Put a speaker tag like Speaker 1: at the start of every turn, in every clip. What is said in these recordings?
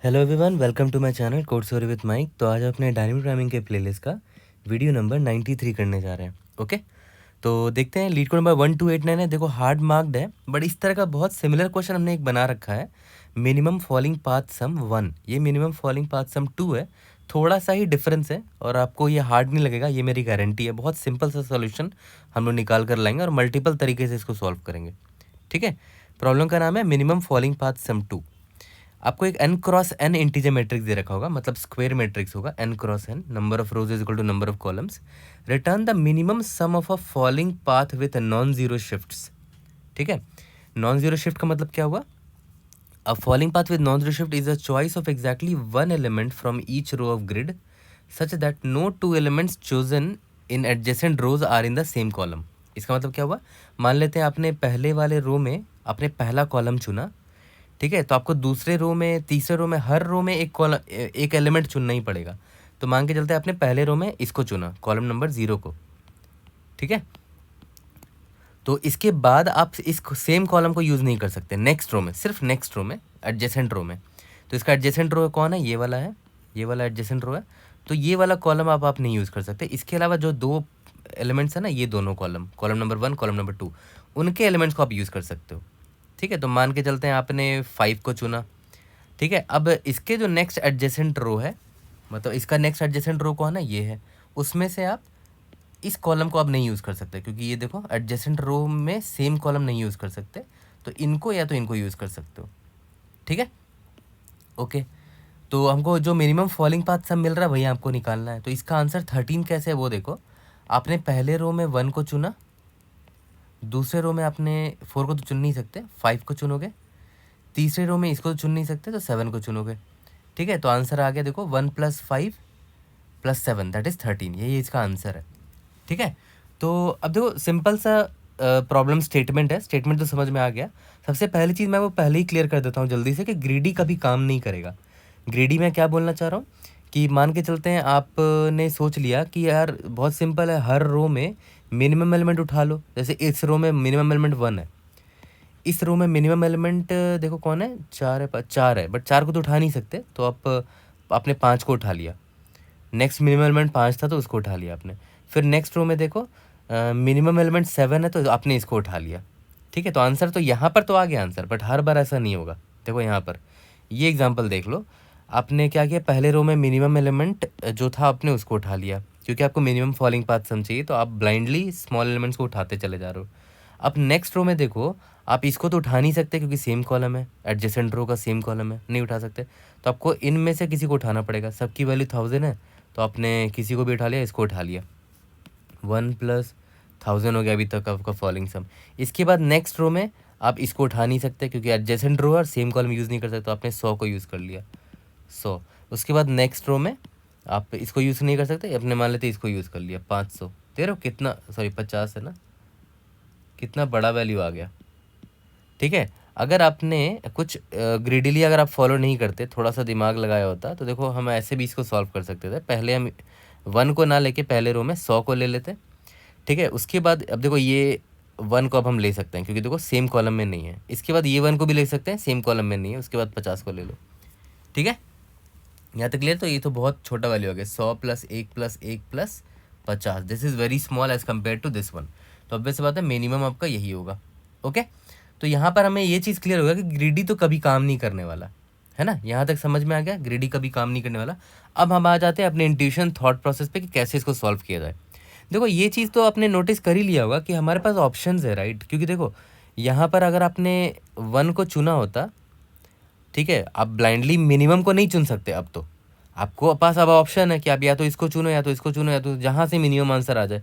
Speaker 1: Hello everyone, welcome to my channel code story with Mike. तो आज अपने dynamic programming के प्लेलिस्ट का वीडियो नंबर 93 करने जा रहे हैं। ओके, तो देखते हैं। लीड कोड नंबर 1289 है। देखो हार्ड मार्क्ड है, बट इस तरह का बहुत सिमिलर क्वेश्चन हमने एक बना रखा है। मिनिमम फॉलिंग पाथ सम 1, ये मिनिमम फॉलिंग पाथ सम 2 है। थोड़ा सा ही डिफरेंस है और आपको ये हार्ड नहीं लगेगा, ये मेरी गारंटी है। बहुत सिंपल सा सोल्यूशन हम लोग निकाल कर लाएंगे और मल्टीपल तरीके से इसको सॉल्व करेंगे। ठीक है, प्रॉब्लम का नाम है मिनिमम फॉलिंग पाथ सम 2। आपको एक n cross n integer matrix दे रखा होगा, मतलब स्क्वायर मैट्रिक्स होगा। n cross n, number of rows is equal to number of columns. Return the minimum sum of a falling path with non zero shifts. ठीक है, non zero shift का मतलब क्या हुआ? A falling path with non zero shift is a choice of exactly one element from each row of grid such that no to elements chosen in adjacent rows are in the same column. इसका मतलब क्या हुआ? मान लेते हैं आपने पहले वाले रो में आपने पहला कॉलम चुना। ठीक है, तो आपको दूसरे रो में, तीसरे रो में, हर रो में एक एलिमेंट चुनना ही पड़ेगा। तो मान के चलते आपने पहले रो में इसको चुना, कॉलम नंबर 0 को। ठीक है, तो इसके बाद आप इस सेम कॉलम को यूज़ नहीं कर सकते नेक्स्ट रो में, सिर्फ नेक्स्ट रो में, एडजेसेंट रो में। तो इसका एडजेसेंट रो कौन है? ये वाला है, ये वाला एडजेसेंट रो है। तो ये वाला कॉलम आप नहीं यूज़ कर सकते। इसके अलावा जो दो एलिमेंट्स है ना, ये दोनों column, column number 1, column number 2, उनके एलिमेंट्स को आप यूज़ कर सकते हो। ठीक है, तो मान के चलते हैं आपने 5 को चुना। ठीक है, अब इसके जो नेक्स्ट एडजेसेंट रो है, मतलब इसका नेक्स्ट एडजेसेंट रो कौन है? ये है। उसमें से आप इस कॉलम को आप नहीं यूज़ कर सकते, क्योंकि ये देखो एडजेसेंट रो में सेम कॉलम नहीं यूज़ कर सकते। तो इनको या तो इनको यूज़ कर सकते हो। ठीक है, ओके। तो हमको जो मिनिमम फॉलिंग पाथ सब मिल रहा है वही आपको निकालना है। तो इसका आंसर 13 कैसे है वो देखो। आपने पहले रो में 1 को चुना, दूसरे रो में आपने 4 को तो चुन नहीं सकते, 5 को चुनोगे, तीसरे रो में इसको तो चुन नहीं सकते, तो 7 को चुनोगे। ठीक है, तो आंसर आ गया देखो 1 + 5 + 7 दैट इज़ 13। यही इसका आंसर है। ठीक है, तो अब देखो सिंपल सा प्रॉब्लम स्टेटमेंट है। स्टेटमेंट तो समझ में आ गया। सबसे पहली चीज़ मैं वो पहले ही क्लियर कर देता हूँ जल्दी से कि ग्रीडी कभी काम नहीं करेगा। ग्रीडी में क्या बोलना चाह रहा हूँ कि मान के चलते हैं आपने सोच लिया कि यार बहुत सिंपल है, हर रो में मिनिमम एलिमेंट उठा लो। जैसे इस रो में मिनिमम एलिमेंट 1 है, इस रो में मिनिमम एलिमेंट देखो कौन है? 4 है, 4 है, बट 4 को तो उठा नहीं सकते, तो आप आपने 5 को उठा लिया। नेक्स्ट मिनिमम एलिमेंट 5 था तो उसको उठा लिया आपने। फिर नेक्स्ट रो में देखो मिनिमम एलिमेंट 7 है, तो आपने इसको उठा लिया। ठीक है, तो आंसर तो यहाँ पर तो आ गया आंसर, बट हर बार ऐसा नहीं होगा। देखो यहाँ पर ये एग्जांपल देख लो। आपने क्या किया? पहले रो में मिनिमम एलिमेंट जो था आपने उसको उठा लिया, क्योंकि आपको मिनिमम फॉलिंग पाथ सम चाहिए, तो आप ब्लाइंडली स्मॉल एलिमेंट्स को उठाते चले जा रहे हो। अब नेक्स्ट रो में देखो, आप इसको तो उठा नहीं सकते क्योंकि सेम कॉलम है, एडजेसेंट रो का सेम कॉलम है, नहीं उठा सकते। तो आपको इनमें से किसी को उठाना पड़ेगा। सबकी वैल्यू 1000 है, तो आपने किसी को भी उठा लिया, इसको उठा लिया। 1 + 1000 हो गया अभी तक आपका फॉलिंग सम। इसके बाद नेक्स्ट रो में आप इसको उठा नहीं सकते क्योंकि एडजेसेंट रो और सेम कॉलम यूज़ नहीं कर सकते, तो आपने 100 को यूज़ कर लिया, 100। उसके बाद नेक्स्ट रो में आप इसको यूज़ नहीं कर सकते, अपने मान लेते इसको यूज़ कर लिया, 500। तेरह कितना, सॉरी 50 है ना, कितना बड़ा वैल्यू आ गया। ठीक है, अगर आपने कुछ ग्रीडीली अगर आप फॉलो नहीं करते, थोड़ा सा दिमाग लगाया होता, तो देखो हम ऐसे भी इसको सॉल्व कर सकते थे। पहले हम 1 को ना लेके पहले रो में 100 को ले लेते। ठीक है, उसके बाद अब देखो ये 1 को अब हम ले सकते हैं क्योंकि देखो सेम कॉलम में नहीं है। इसके बाद ये 1 को भी ले सकते हैं, सेम कॉलम में नहीं है। उसके बाद 50 को ले लो। ठीक है, यहाँ तक क्लियर? तो ये तो बहुत छोटा वैल्यू आ गया, 100 + 1 + 1 + 50। This is very small as compare to this one. तो अब वैसे बात है, मिनिमम आपका यही होगा। ओके, तो यहाँ पर हमें ये चीज़ क्लियर होगा कि ग्रीडी तो कभी काम नहीं करने वाला है ना। यहाँ तक समझ में आ गया, ग्रीडी कभी काम नहीं करने वाला। अब हम आ जाते हैं अपने इंट्यूशन थॉट प्रोसेस पे कि कैसे इसको सॉल्व किया जाए। देखो ये चीज़ तो आपने नोटिस कर ही लिया होगा कि हमारे पास ऑप्शंस है, राइट? क्योंकि देखो यहाँ पर अगर आपने 1 को चुना होता, ठीक है, आप ब्लाइंडली मिनिमम को नहीं चुन सकते। अब तो आपको पास अब ऑप्शन है कि आप या तो इसको चुनो या तो इसको चुनो, या तो जहाँ से मिनिमम आंसर आ जाए।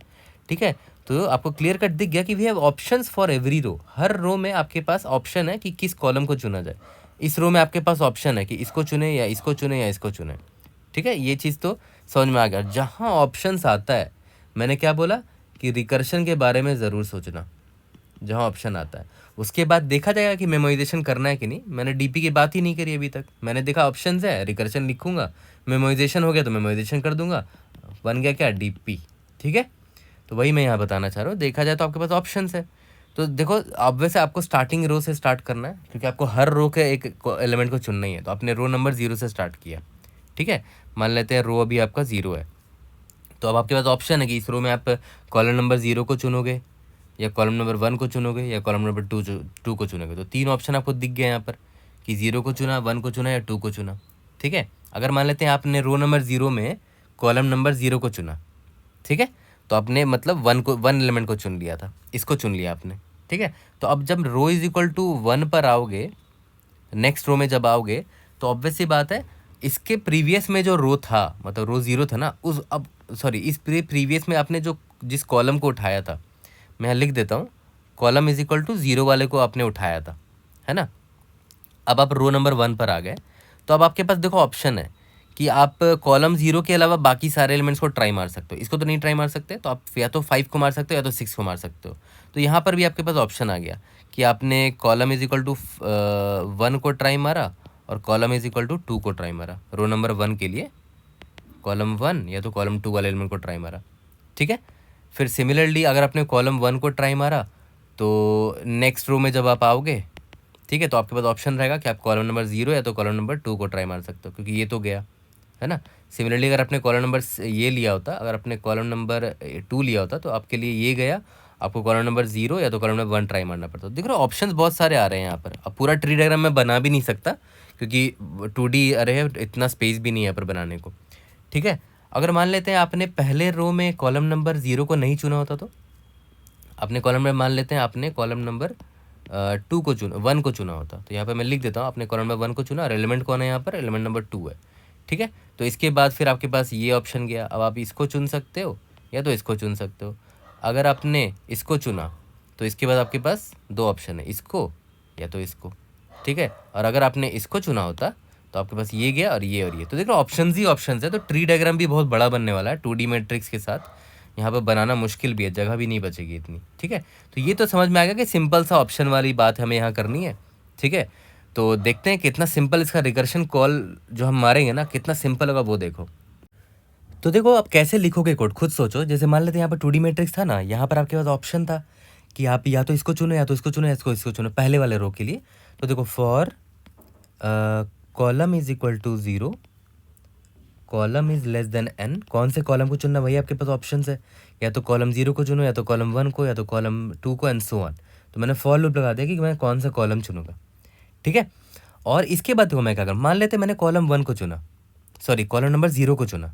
Speaker 1: ठीक है, तो आपको क्लियर कट दिख गया कि we have options for every row. हर रो में आपके पास ऑप्शन है कि किस कॉलम को चुना जाए। इस रो में आपके पास ऑप्शन है कि इसको चुने या इसको चुने या इसको चुने। ठीक है, ये चीज़ तो समझ में आ गया। जहाँ ऑप्शंस आता है, मैंने क्या बोला कि रिकर्शन के बारे में ज़रूर सोचना जहाँ ऑप्शन आता है। उसके बाद देखा जाएगा कि मेमोराइजेशन करना है कि नहीं। मैंने डीपी की बात ही नहीं करी अभी तक। मैंने देखा ऑप्शंस है, रिकर्शन लिखूंगा, मेमोराइजेशन हो गया तो मेमोराइजेशन कर दूंगा, बन गया क्या? डीपी। ठीक है, तो वही मैं यहाँ बताना चाह रहा हूँ। देखा जाए तो आपके पास ऑप्शंस है, तो देखो अब वैसे आपको स्टार्टिंग रो से स्टार्ट करना है, क्योंकि आपको हर रो के एक एलिमेंट को चुनना ही है। तो आपने रो नंबर 0 से स्टार्ट किया, ठीक है। मान लेते हैं रो अभी आपका 0 है, तो अब आपके पास ऑप्शन है कि इस रो में आप कॉलम नंबर 0 को चुनोगे, या कॉलम नंबर 1 को चुनोगे, या कॉलम नंबर 2 को चुनोगे। तो 3 ऑप्शन आपको दिख गए यहाँ पर कि 0 को चुना, 1 को चुना या 2 को चुना, ठीक है। अगर मान लेते हैं आपने रो नंबर 0 में कॉलम नंबर 0 को चुना, ठीक है, तो आपने मतलब 1 एलिमेंट को चुन लिया था, इसको चुन लिया आपने, ठीक है। तो अब जब रो इज इक्वल टू 1 पर आओगे, नेक्स्ट रो में जब आओगे, तो ऑब्वियस सी बात है इसके प्रीवियस में जो रो था, मतलब रो 0 था ना, उस अब सॉरी इस प्रीवियस में आपने जो जिस कॉलम को उठाया था, मैं लिख देता हूँ, कॉलम इज इक्वल टू 0 वाले को आपने उठाया था, है ना। अब आप रो नंबर 1 पर आ गए, तो अब आपके पास देखो ऑप्शन है कि आप कॉलम 0 के अलावा बाकी सारे एलिमेंट्स को ट्राई मार सकते हो। इसको तो नहीं ट्राई मार सकते, तो आप या तो 5 को मार सकते हो या तो 6 को मार सकते हो। तो यहाँ पर भी आपके पास ऑप्शन आ गया कि आपने कॉलम इज इक्वल टू 1 को ट्राई मारा और कॉलम इज इक्वल टू 2 को ट्राई मारा। रो नंबर 1 के लिए कॉलम 1 या तो कॉलम 2 वाले एलिमेंट को ट्राई मारा, ठीक है। फिर सिमिलरली अगर आपने कॉलम 1 को ट्राई मारा, तो नेक्स्ट रो में जब आप आओगे, ठीक है, तो आपके पास ऑप्शन रहेगा कि आप कॉलम नंबर 0 या तो कॉलम नंबर 2 को ट्राई मार सकते हो, क्योंकि ये तो गया, है ना। सिमिलरली अगर आपने कॉलम नंबर ये लिया होता, अगर आपने कॉलम नंबर 2 लिया होता, तो आपके लिए ये गया, आपको कॉलम नंबर 0 या तो कॉलम नंबर 1 ट्राई मारना पड़ता। देख रहे हो ऑप्शंस बहुत सारे आ रहे हैं यहाँ पर। अब पूरा ट्री डायग्राम मैं बना भी नहीं सकता, क्योंकि 2D अरे है, इतना स्पेस भी नहीं है यहाँ पर बनाने को, ठीक है। अगर मान लेते हैं आपने पहले रो में कॉलम नंबर 0 को नहीं चुना होता, तो आपने कॉलम में मान लेते हैं आपने कॉलम नंबर 2 को चुना, 1 को चुना होता, तो यहाँ पे मैं लिख देता हूँ आपने कॉलम नंबर 1 को चुना और एलिमेंट कौन है यहाँ पर, एलिमेंट नंबर 2 है, ठीक है। तो इसके बाद फिर आपके पास ये ऑप्शन गया, अब आप इसको चुन सकते हो या तो इसको चुन सकते हो। अगर आपने इसको चुना तो इसके बाद आपके पास 2 ऑप्शन है, इसको या तो इसको, ठीक है। और अगर आपने इसको चुना होता तो आपके पास ये गया और ये और ये। तो देखो ऑप्शंस ही ऑप्शंस है, तो ट्री डायग्राम भी बहुत बड़ा बनने वाला है 2D मैट्रिक्स के साथ। यहाँ पर बनाना मुश्किल भी है, जगह भी नहीं बचेगी इतनी, ठीक है। तो ये तो समझ में आ गया कि सिंपल सा ऑप्शन वाली बात हमें यहाँ करनी है, ठीक है। तो देखते हैं कितना सिंपल इसका रिकर्शन कॉल जो हम मारेंगे ना, कितना सिंपल होगा वो देखो। तो देखो आप कैसे लिखोगे कोड खुद सोचो। जैसे मान लेते हैं यहाँ पर 2D मैट्रिक्स था ना, यहाँ पर आपके पास ऑप्शन था कि आप या तो इसको चुनो या तो इसको चुनो या इसको चुनो पहले वाले रो के लिए। तो देखो for column is equal to 0, column is less than n, कौन से कॉलम को चुनना वही आपके पास ऑप्शन है, या तो कॉलम 0 को चुनो या तो कॉलम 1 को या तो कॉलम 2 को एंड सो ऑन। तो मैंने फॉर लूप लगा दिया कि मैं कौन सा कॉलम चुनूंगा, ठीक है। और इसके बाद देखो मैं क्या करूँ, मान लेते मैंने कॉलम 1 को चुना, सॉरी कॉलम नंबर 0 को चुना,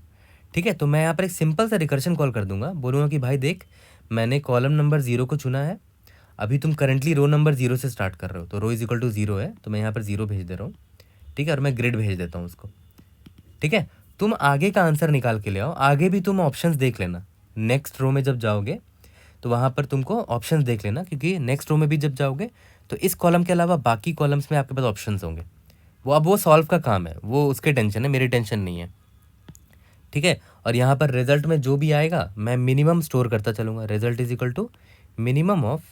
Speaker 1: ठीक है। तो मैं यहाँ पर एक सिंपल सा रिकर्शन कॉल कर दूंगा, बोलूँगा कि भाई देख मैंने कॉलम नंबर 0 को चुना है, अभी तुम करंटली रो नंबर 0 से स्टार्ट कर रहे हो, तो रो इज इक्वल टू 0 है, तो मैं यहाँ पर 0 भेज दे रहा हूँ, ठीक है। और मैं ग्रिड भेज देता हूँ उसको, ठीक है। तुम आगे का आंसर निकाल के ले आओ, आगे भी तुम ऑप्शंस देख लेना, नेक्स्ट रो में जब जाओगे तो वहाँ पर तुमको ऑप्शंस देख लेना, क्योंकि नेक्स्ट रो में भी जब जाओगे तो इस कॉलम के अलावा बाकी कॉलम्स में आपके पास ऑप्शंस होंगे। वो अब वो सॉल्व का काम है, वो उसके टेंशन है, मेरी टेंशन नहीं है, ठीक है। और यहाँ पर रिजल्ट में जो भी आएगा मैं मिनिमम स्टोर करता चलूँगा, result is equal to minimum of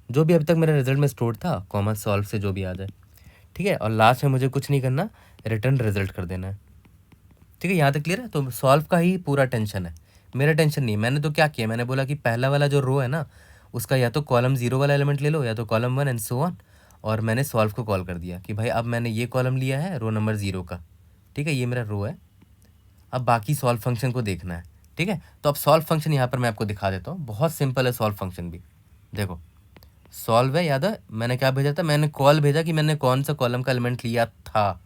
Speaker 1: जो भी अभी तक मेरा रिजल्ट में स्टोर था, कॉमा सॉल्व से जो भी आ जाए, ठीक है। और लास्ट में मुझे कुछ नहीं करना, रिटर्न रिजल्ट कर देना है, ठीक है। यहाँ तक क्लियर है। तो सॉल्व का ही पूरा टेंशन है, मेरा टेंशन नहीं है। मैंने तो क्या किया, मैंने बोला कि पहला वाला जो रो है ना उसका या तो कॉलम 0 वाला एलिमेंट ले लो या तो कॉलम 1 एंड सो ऑन, और मैंने सॉल्व को कॉल कर दिया कि भाई अब मैंने ये कॉलम लिया है रो नंबर 0 का, ठीक है, ये मेरा रो है, अब बाकी सॉल्व फंक्शन को देखना है, ठीक है। तो अब सॉल्व फंक्शन यहाँ पर मैं आपको दिखा देता हूँ, बहुत सिंपल है सॉल्व फंक्शन भी। देखो सॉल्व है, याद है मैंने क्या भेजा था, मैंने कॉल भेजा कि मैंने कौन सा कॉलम का एलिमेंट लिया था,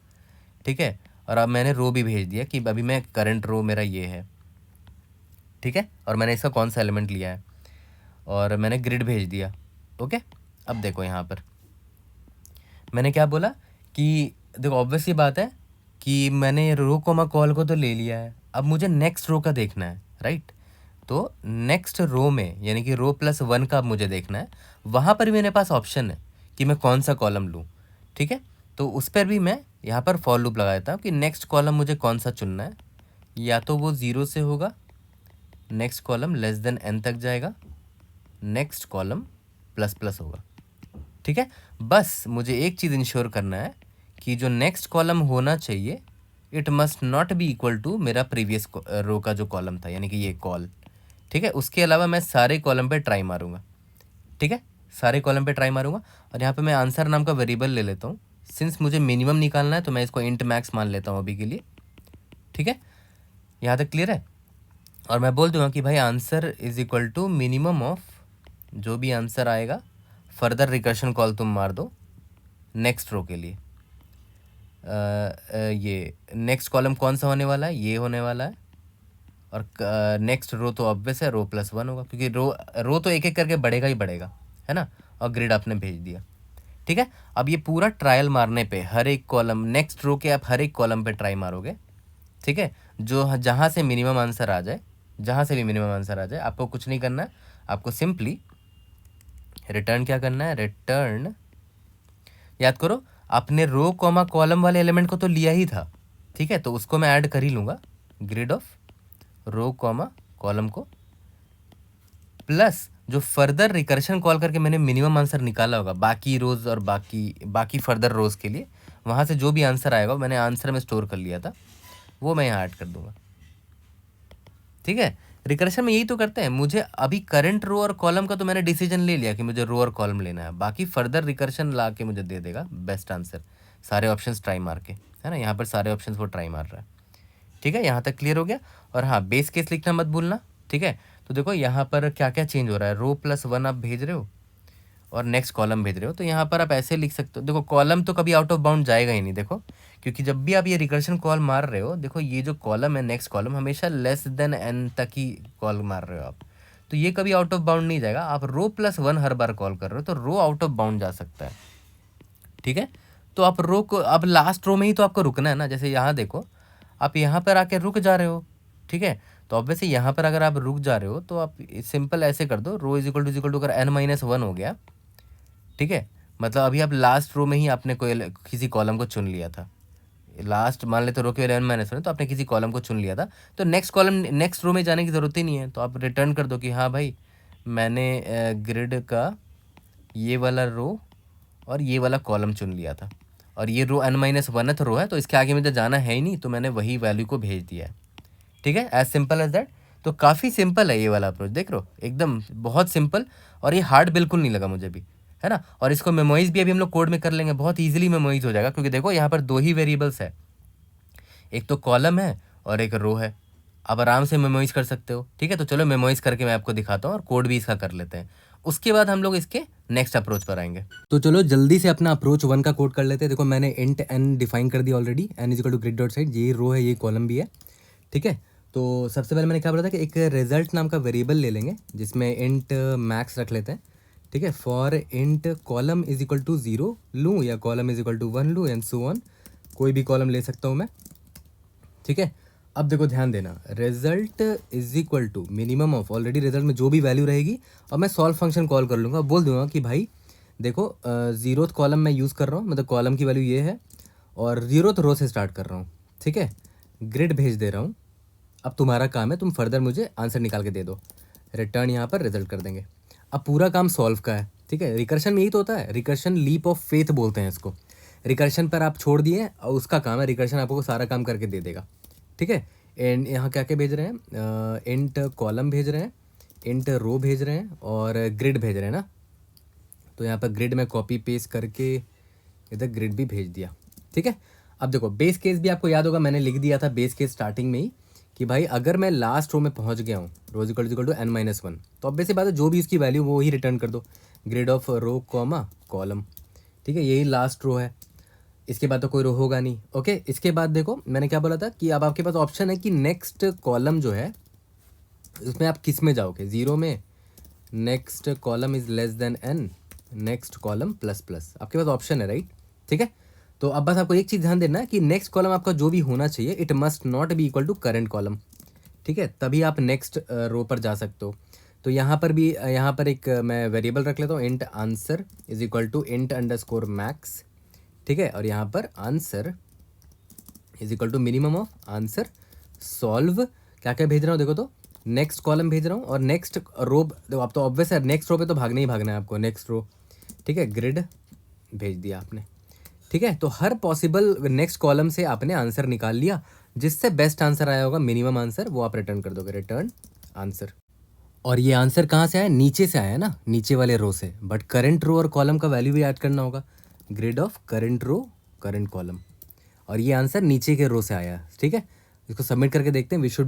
Speaker 1: ठीक है। और अब मैंने रो भी भेज दिया कि अभी मैं करंट रो मेरा ये है, ठीक है। और मैंने इसका कौन सा एलिमेंट लिया है और मैंने ग्रिड भेज दिया, ओके। अब देखो यहाँ पर मैंने क्या बोला कि देखो ऑब्वियस ही बात है कि मैंने रो कोमा कॉल को तो ले लिया है, अब मुझे नेक्स्ट रो का देखना है, राइट। तो नेक्स्ट रो में यानी कि रो +1 का अब मुझे देखना है, वहाँ पर भी मेरे पास ऑप्शन है कि मैं कौन सा कॉलम लूँ, ठीक है। तो उस पर भी मैं यहाँ पर फॉर लूप लगा देता हूँ कि नेक्स्ट कॉलम मुझे कौन सा चुनना है, या तो वो 0 से होगा, next column less than n तक जाएगा, नेक्स्ट कॉलम ++ होगा, ठीक है। बस मुझे एक चीज़ इंश्योर करना है कि जो नेक्स्ट कॉलम होना चाहिए it must not be equal to मेरा प्रीवियस रो का जो कॉलम था, यानी कि ये कॉल, ठीक है। उसके अलावा मैं सारे कॉलम पे ट्राई मारूंगा, ठीक है, सारे कॉलम पे ट्राई मारूंगा और यहाँ पे मैं आंसर नाम का वेरिएबल ले लेता हूँ। सिंस मुझे मिनिमम निकालना है तो मैं इसको इंट मैक्स मान लेता हूँ अभी के लिए। ठीक है, यहाँ तक क्लियर है। और मैं बोल दूंगा कि भाई answer is equal to minimum of जो भी आंसर आएगा, फर्दर रिकर्शन कॉल तुम मार दो नेक्स्ट रो के लिए। ये नेक्स्ट कॉलम कौन सा होने वाला है, ये होने वाला है। और नेक्स्ट रो तो ऑब्वियस है, रो प्लस वन होगा, क्योंकि रो तो एक एक करके बढ़ेगा ही बढ़ेगा, है ना। और ग्रिड आपने भेज दिया। ठीक है, अब ये पूरा ट्रायल मारने पे हर एक कॉलम, नेक्स्ट रो के आप हर एक कॉलम पे ट्राई मारोगे। ठीक है, जो जहाँ से मिनिमम आंसर आ जाए, जहाँ से भी मिनिमम आंसर आ जाए, आपको कुछ नहीं करना है, आपको सिंपली रिटर्न क्या करना है, रिटर्न, याद करो आपने रो कॉमा कॉलम वाले एलिमेंट को तो लिया ही था। ठीक है, तो उसको मैं ऐड कर ही लूँगा, grid of row comma column को, प्लस जो फर्दर रिकर्शन कॉल करके मैंने मिनिमम आंसर निकाला होगा बाकी रोज और बाकी फर्दर रोज के लिए, वहाँ से जो भी आंसर आएगा मैंने आंसर में स्टोर कर लिया था, वो मैं यहाँ ऐड कर दूंगा। ठीक है, रिकर्शन में यही तो करते हैं। मुझे अभी करंट रो और कॉलम का तो मैंने डिसीजन ले लिया कि मुझे रो और कॉलम लेना है, बाकी फर्दर रिकर्शन ला के मुझे दे देगा बेस्ट आंसर, सारे ऑप्शंस ट्राई मार के, है ना। यहाँ पर सारे ऑप्शंस वो ट्राई मार रहा है। ठीक है, यहाँ तक क्लियर हो गया। और हाँ, बेस केस लिखना मत भूलना। ठीक है, तो देखो यहाँ पर क्या क्या चेंज हो रहा है, रो प्लस वन आप भेज रहे हो और नेक्स्ट कॉलम भेज रहे हो, तो यहाँ पर आप ऐसे लिख सकते हो। देखो कॉलम तो कभी आउट ऑफ बाउंड जाएगा ही नहीं, देखो, क्योंकि जब भी आप ये रिकर्शन कॉल मार रहे हो, देखो ये जो कॉलम है नेक्स्ट कॉलम हमेशा लेस देन एन तक ही कॉल मार रहे हो आप, तो ये कभी आउट ऑफ बाउंड नहीं जाएगा। आप रो प्लस वन हर बार कॉल कर रहे हो तो रो आउट ऑफ बाउंड जा सकता है। ठीक है, तो आप रो को अब लास्ट रो में ही तो आपको रुकना है ना। जैसे यहाँ देखो, आप यहाँ पर आके रुक जा रहे हो। ठीक है, तो ऑब्वियसली यहाँ पर अगर आप रुक जा रहे हो तो आप सिंपल ऐसे कर दो, रो इज इक्वल टू अगर n माइनस वन हो गया। ठीक है, मतलब अभी आप लास्ट रो में ही आपने कोई किसी कॉलम को चुन लिया था, लास्ट मान लेते रो के n माइनस वन, तो आपने किसी कॉलम को चुन लिया था, तो नेक्स्ट कॉलम नेक्स्ट रो में जाने की ज़रूरत ही नहीं है। तो आप रिटर्न कर दो कि हाँ भाई मैंने ग्रिड का ये वाला रो और ये वाला कॉलम चुन लिया था, और ये रो n माइनस वन रो है, तो इसके आगे मुझे जाना है ही नहीं, तो मैंने वही वैल्यू को भेज दिया है। ठीक है, एज सिंपल एज दैट। तो काफ़ी सिंपल है ये वाला अप्रोच, देख रहे हो, एकदम बहुत सिंपल, और ये हार्ड बिल्कुल नहीं लगा मुझे भी, है ना। और इसको मेमोइज भी अभी हम लोग कोड में कर लेंगे, बहुत ईजिली मेमोइज हो जाएगा, क्योंकि देखो यहाँ पर दो ही वेरिएबल्स है, एक तो कॉलम है और एक रो है, आप आराम से मेमोइज कर सकते हो। ठीक है, तो चलो मेमोइज करके मैं आपको दिखाता हूँ और कोड भी इसका कर लेते हैं, उसके बाद हम लोग इसके नेक्स्ट अप्रोच पर आएंगे। तो चलो जल्दी से अपना अप्रोच वन का कोड कर लेते हैं। देखो मैंने इंट एन डिफाइन कर दिया already, N is equal to grid dot side, ये रो है ये कॉलम भी है। ठीक है, तो सबसे पहले मैंने क्या बोला था कि एक रिजल्ट नाम का वेरिएबल ले लेंगे जिसमें इंट मैक्स रख लेते हैं। ठीक है, for int column is equal to 0 लूँ या कॉलम इज इक्वल टू 1 लूँ एंड सो ऑन, कोई भी कॉलम ले सकता हूँ मैं। ठीक है, अब देखो ध्यान देना, result is equal to minimum of, already result में जो भी वैल्यू रहेगी, और मैं सॉल्व फंक्शन कॉल कर लूँगा, बोल दूंगा कि भाई देखो 0th कॉलम मैं यूज़ कर रहा हूँ, मतलब कॉलम की वैल्यू ये है और 0th रो से स्टार्ट कर रहा हूँ। ठीक है, ग्रिड भेज दे रहा हूँ, अब तुम्हारा काम है तुम फर्दर मुझे आंसर निकाल के दे दो, रिटर्न यहाँ पर रिजल्ट कर देंगे। अब पूरा काम सॉल्व का है। ठीक है, रिकर्शन में यही तो होता है, रिकर्शन लीप ऑफ फेथ बोलते हैं इसको। रिकर्शन पर आप छोड़ दिए और उसका काम है, रिकर्शन आपको सारा काम करके दे देगा। ठीक है, एंड यहाँ क्या क्या भेज रहे हैं, इंट कॉलम भेज रहे हैं, इंट रो भेज रहे हैं और ग्रिड भेज रहे हैं ना। तो यहाँ पर ग्रिड में कॉपी पेस्ट करके इधर ग्रिड भी भेज दिया। ठीक है, अब देखो बेस केस भी आपको याद होगा, मैंने लिख दिया था बेस केस स्टार्टिंग में ही कि भाई अगर मैं लास्ट रो में पहुँच गया हूँ, row equal to n minus one, तो अब बेसिक बात है जो भी इसकी वैल्यू वो ही रिटर्न कर दो, grid of row comma column. ठीक है, यही लास्ट रो है, इसके बाद तो कोई रो होगा नहीं। ओके, इसके बाद देखो मैंने क्या बोला था कि अब आपके पास ऑप्शन है कि नेक्स्ट कॉलम जो है उसमें आप किस में जाओगे, 0 में, next column is less than n, next column plus plus, आपके पास ऑप्शन है, राइट। ठीक है, तो अब बस आपको एक चीज़ ध्यान देना है कि नेक्स्ट कॉलम आपका जो भी होना चाहिए it must not be equal to current column. ठीक है, तभी आप नेक्स्ट रो पर जा सकते हो। तो यहाँ पर भी यहाँ पर एक मैं वेरिएबल रख लेता हूँ, int answer is equal to int underscore max. ठीक है, और यहाँ पर answer is equal to minimum of answer solve, क्या क्या भेज रहा हूँ देखो, तो नेक्स्ट कॉलम भेज रहा हूँ और नेक्स्ट रो, देखो आप तो ऑब्वियस है नेक्स्ट रो पे तो भागना ही भागना है आपको, नेक्स्ट रो। ठीक है, ग्रिड भेज दिया आपने। ठीक है, तो हर पॉसिबल नेक्स्ट कॉलम से आपने आंसर निकाल लिया, जिससे बेस्ट आंसर आया होगा मिनिमम आंसर, वो आप रिटर्न कर दोगे, रिटर्न आंसर।
Speaker 2: और ये आंसर कहाँ से आया, नीचे से आया ना, नीचे वाले रो से। बट करंट रो और कॉलम का वैल्यू भी ऐड करना होगा, grid of current row current column, और ये आंसर नीचे के रो से आया। ठीक है, इसको सबमिट करके देखते हैं। We should not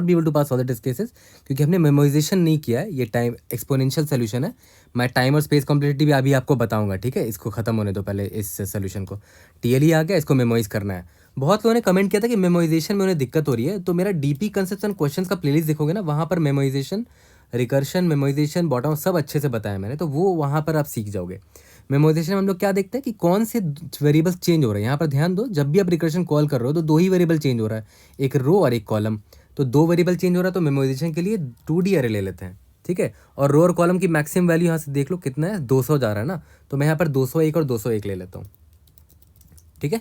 Speaker 2: be able to pass all the test cases, क्योंकि हमने मेमोराइजेशन नहीं किया है। ये टाइम एक्सपोनेंशियल सोल्यूशन है। मैं टाइम और स्पेस कॉम्प्लेक्सिटी भी अभी आपको बताऊंगा। ठीक है, इसको खत्म होने दो पहले इस सोल्यूशन को। टीएलई आ गया, इसको मेमोराइज करना है। बहुत लोगों ने कमेंट किया था कि मेमोराइजेशन में उन्हें दिक्कत हो रही है, तो मेरा डीपी कंसेप्शन क्वेश्चन का प्लेलिस्ट देखोगे ना, वहाँ पर मेमोराइजेशन, रिकर्शन, मेमोराइजेशन, बॉटम सब अच्छे से बताया मैंने, तो वो वहाँ पर आप सीख जाओगे। मेमोराइजेशन में हम लोग क्या देखते हैं कि कौन से वेरिएबल्स चेंज हो रहे हैं। यहाँ पर ध्यान दो, जब भी आप रिकर्शन कॉल कर रहे हो तो दो ही वेरिएबल चेंज हो रहा है, एक रो और एक कॉलम। तो दो वेरिएबल चेंज हो रहा है, तो मेमोराइजेशन के लिए 2D अरे ले लेते हैं। ठीक है, और रो और कॉलम की मैक्सिमम वैल्यू यहाँ से देख लो कितना है, 200 जा रहा है ना, तो मैं यहाँ पर 201 और 201 ले लेता हूँ। ठीक है,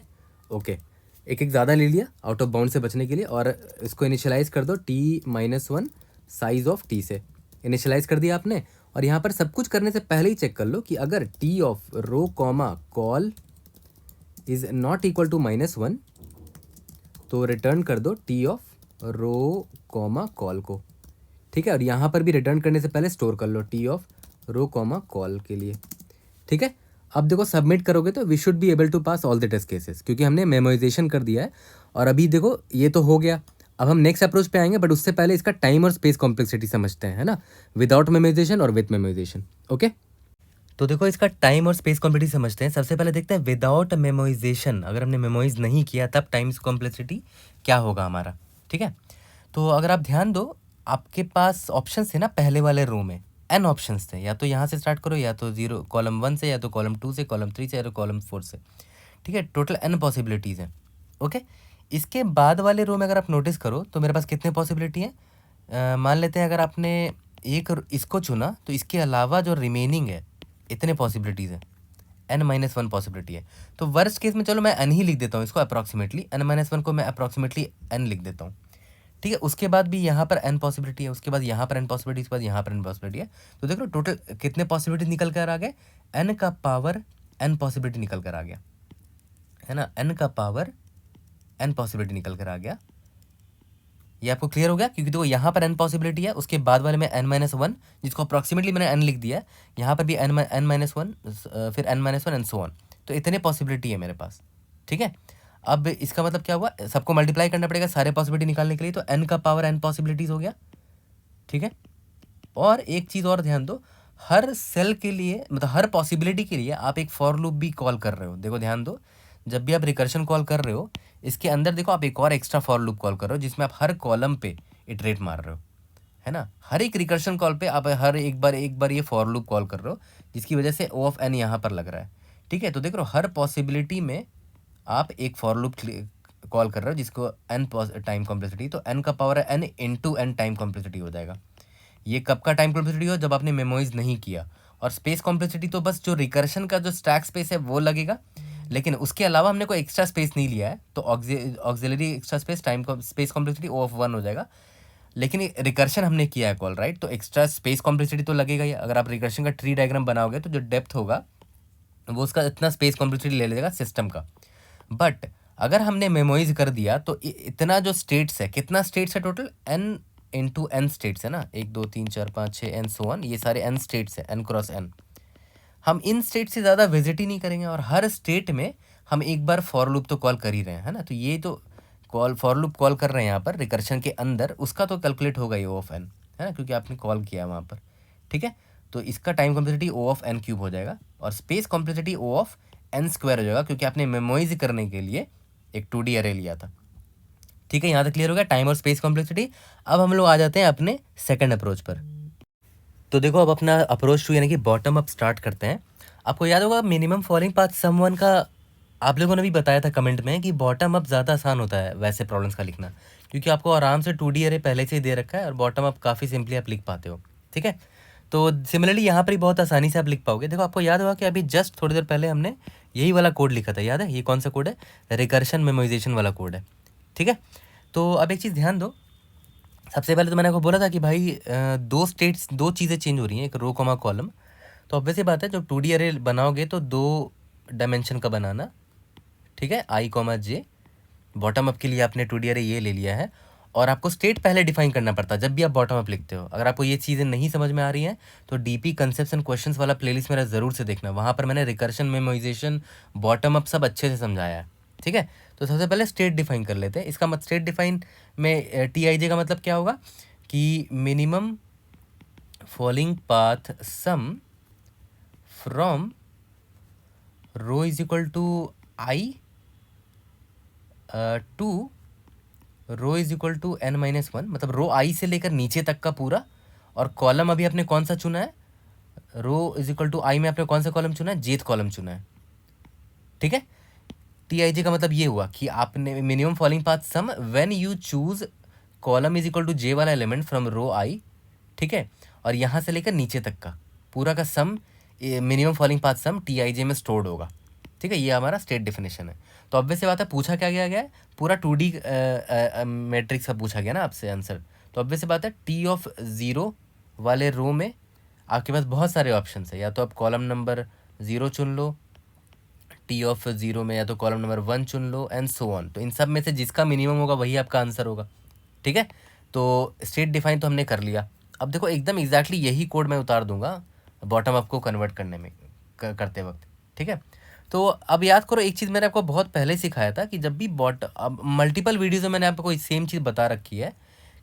Speaker 2: ओके, एक एक ज़्यादा ले लिया आउट ऑफ बाउंड से बचने के लिए, और इसको इनिशियलाइज कर दो t-1 साइज ऑफ t से। इनिशियलाइज कर दिया आपने, और यहाँ पर सब कुछ करने से पहले ही चेक कर लो कि अगर t of row comma col is not equal to -1, तो रिटर्न कर दो t of row comma col को। ठीक है, और यहाँ पर भी रिटर्न करने से पहले स्टोर कर लो t of row comma col के लिए। ठीक है, अब देखो सबमिट करोगे तो we should be able to pass all the test cases, क्योंकि हमने मेमोराइजेशन कर दिया है। और अभी देखो ये तो हो गया, अब हम नेक्स्ट अप्रोच पे आएंगे, बट उससे पहले इसका टाइम और स्पेस कॉम्प्लेक्सिटी समझते हैं, है ना, विदाउट मेमोराइजेशन और विद मेमोराइजेशन। ओके,
Speaker 1: तो देखो इसका टाइम और स्पेस कॉम्प्लेक्सिटी समझते हैं। सबसे पहले देखते हैं विदाउट मेमोराइजेशन, अगर हमने मेमोराइज नहीं किया तब टाइम कॉम्प्लेक्सिटी क्या होगा हमारा। ठीक है, तो अगर आप ध्यान दो, आपके पास ऑप्शन थे ना पहले वाले रो में, एन ऑप्शंस थे, या तो यहाँ से स्टार्ट करो, या तो जीरो कॉलम 1 से, या तो कॉलम 2 से, कॉलम 3 से, या तो कॉलम 4 से। ठीक है, टोटल एन पॉसिबिलिटीज़ हैं। ओके, इसके बाद वाले रो में अगर आप नोटिस करो तो मेरे पास कितने पॉसिबिलिटी हैं। मान लेते हैं अगर आपने एक इसको चुना तो इसके अलावा जो रिमेनिंग है इतने पॉसिबिलिटीज़ हैं, n-1 पॉसिबिलिटी है। तो वर्स्ट केस में चलो मैं n ही लिख देता हूँ इसको अप्रॉक्सीमेटली, n-1 को मैं अप्रॉक्सीमेटली n लिख देता हूँ। ठीक है, उसके बाद भी यहाँ पर n पॉसिबिलिटी है, उसके बाद यहाँ पर n पॉसिबिलिटी, उसके बाद यहाँ पर n पॉसिबिलिटी है। तो देखो टोटल कितने पॉसिबिलिटी निकल कर आ गए, n का पावर n पॉसिबिलिटी निकल कर आ गया, है ना, n का पावर n पॉसिबिलिटी निकल कर आ गया। ये आपको क्लियर हो गया, क्योंकि देखो यहाँ पर n पॉसिबिलिटी है, उसके बाद वाले में n-1, जिसको अप्रॉक्सीमेटली मैंने n लिख दिया है, यहाँ पर भी n-1, फिर n-1 एंड सो ऑन। तो इतने पॉसिबिलिटी है मेरे पास। ठीक है, अब इसका मतलब क्या हुआ, सबको मल्टीप्लाई करना पड़ेगा सारे पॉसिबिलिटी निकालने के लिए, तो n का पावर n पॉसिबिलिटीज हो गया। ठीक है, और एक चीज़ और ध्यान दो, हर सेल के लिए, मतलब हर पॉसिबिलिटी के लिए आप एक फॉर लूप भी कॉल कर रहे हो। देखो ध्यान दो, जब भी आप रिकर्शन कॉल कर रहे हो, इसके अंदर देखो आप एक और एक्स्ट्रा फॉर लूप कॉल कर रहे हो, जिसमें आप हर कॉलम पे इटरेट मार रहे हो, है ना। हर एक रिकर्शन कॉल पे आप हर एक बार ये फॉर लूप कॉल कर रहे हो, जिसकी वजह से ओ ऑफ एन यहाँ पर लग रहा है। ठीक है, तो देख रहे हो हर पॉसिबिलिटी में आप एक फॉर लूप कॉल कर रहे हो, जिसको एन टाइम कॉम्प्लेक्सिटी, तो एन का पावर है N into N time complexity हो जाएगा। ये कब का टाइम कॉम्प्लेक्सिटी हो, जब आपने मेमोराइज नहीं किया। और स्पेस कॉम्प्लेक्सिटी तो बस जो रिकर्शन का जो स्टैक स्पेस है वो लगेगा, लेकिन उसके अलावा हमने कोई एक्स्ट्रा स्पेस नहीं लिया है, तो auxiliary extra space time space complexity O of 1 हो जाएगा। लेकिन रिकर्शन हमने किया है कॉल, राइट, तो एक्स्ट्रा स्पेस कॉम्प्लेक्सिटी तो लगेगा ही। अगर आप रिकर्शन का ट्री डायग्राम बनाओगे तो जो डेप्थ होगा वो उसका इतना स्पेस कॉम्प्लेक्सिटी ले लेगा सिस्टम का। बट अगर हमने मेमोराइज कर दिया तो इतना जो स्टेट्स है, कितना स्टेट्स है total, n into N states है ना, 1 2 3 4 5 6 एन सो वन, ये सारे n स्टेट्स है, n क्रॉस n। हम इन स्टेट से ज़्यादा विजिट ही नहीं करेंगे, और हर स्टेट में हम एक बार फॉर लूप तो कॉल कर ही रहे हैं, है ना। तो ये तो फॉर लूप कॉल कर रहे हैं यहाँ पर रिकर्शन के अंदर, उसका तो कैलकुलेट होगा ये ओ ऑफ एन, है ना, क्योंकि आपने कॉल किया वहाँ पर। ठीक है, तो इसका time complexity O of N cube हो जाएगा, और space complexity O of N square हो जाएगा, क्योंकि आपने मेमोराइज करने के लिए एक 2D अरे लिया था। ठीक है, यहाँ तक क्लियर हो गया टाइम और स्पेस कॉम्प्लेक्सिटी। अब हम लोग आ जाते हैं अपने सेकंड अप्रोच पर। तो देखो अब अपना अप्रोच 2 यानी कि बॉटम अप स्टार्ट करते हैं। आपको याद होगा minimum following path sum one का आप लोगों ने भी बताया था कमेंट में कि बॉटम अप ज़्यादा आसान होता है वैसे प्रॉब्लम्स का लिखना, क्योंकि आपको आराम से 2D अरे पहले से ही दे रखा है, और बॉटम अप काफ़ी सिंपली आप लिख पाते हो। ठीक है, तो सिमिलरली यहाँ पर भी बहुत आसानी से आप लिख पाओगे। देखो आपको याद होगा कि अभी जस्ट थोड़ी देर पहले हमने यही वाला कोड लिखा था, याद है, ये कौन सा कोड है, रिकर्शन मेमोराइजेशन वाला कोड है। ठीक है, तो अब एक चीज़ ध्यान दो, सबसे पहले तो मैंने आपको बोला था कि भाई दो चीज़ें चेंज हो रही हैं, एक रो कॉमा कॉलम। तो ऑब्वियस ही बात है, जब 2D अरे बनाओगे तो 2 डायमेंशन का बनाना। ठीक है, i, J, बॉटम अप के लिए आपने 2D अरे ये ले लिया है, और आपको स्टेट पहले डिफाइन करना पड़ता है जब भी आप बॉटम अप लिखते हो। अगर आपको ये चीज़ें नहीं समझ में आ रही हैं तो डीपी कंसेप्ट्स एंड क्वेश्चंस वाला प्लेलिस्ट मेरा ज़रूर से देखना, वहाँ पर मैंने रिकर्शन, मेमोराइजेशन, बॉटम अप सब अच्छे से समझाया है। ठीक है, तो सबसे पहले स्टेट डिफाइन कर लेते हैं। इसका स्टेट डिफाइन में TIJ का मतलब क्या होगा कि minimum falling path sum from row is equal to I to row is equal to n-1, मतलब रो आई से लेकर नीचे तक का पूरा। और कॉलम अभी आपने कौन सा चुना है, रो इज इक्वल टू आई में आपने कौन सा कॉलम चुना है, जेथ कॉलम चुना है। ठीक है, TIJ का मतलब ये हुआ कि आपने minimum falling path sum when you choose column is equal to J वाला एलिमेंट फ्रॉम रो आई। ठीक है, और यहाँ से लेकर नीचे तक का पूरा का सम, मिनिमम फॉलिंग पाथ सम TIJ में स्टोर्ड होगा। ठीक है, ये हमारा स्टेट डेफिनेशन है। तो ऑब्वियस सी बात है, पूछा क्या गया है, पूरा 2D मैट्रिक्स का पूछा गया ना आपसे आंसर। तो ऑब्वियस सी बात है, T ऑफ 0 वाले रो में आपके पास बहुत सारे ऑप्शन है। या तो आप कॉलम नंबर 0 चुन लो, T ऑफ 0 में, या तो कॉलम नंबर 1 चुन लो, एंड सो ऑन। तो इन सब में से जिसका मिनिमम होगा वही आपका आंसर होगा। ठीक है, तो स्टेट डिफाइन तो हमने कर लिया। अब देखो एकदम एग्जैक्टली यही कोड मैं उतार दूंगा बॉटम अप को कन्वर्ट करने में करते वक्त। ठीक है, तो अब याद करो एक चीज़ मैंने आपको बहुत पहले सिखाया था कि जब भी अब मल्टीपल वीडियोज़ में मैंने आपको सेम चीज़ बता रखी है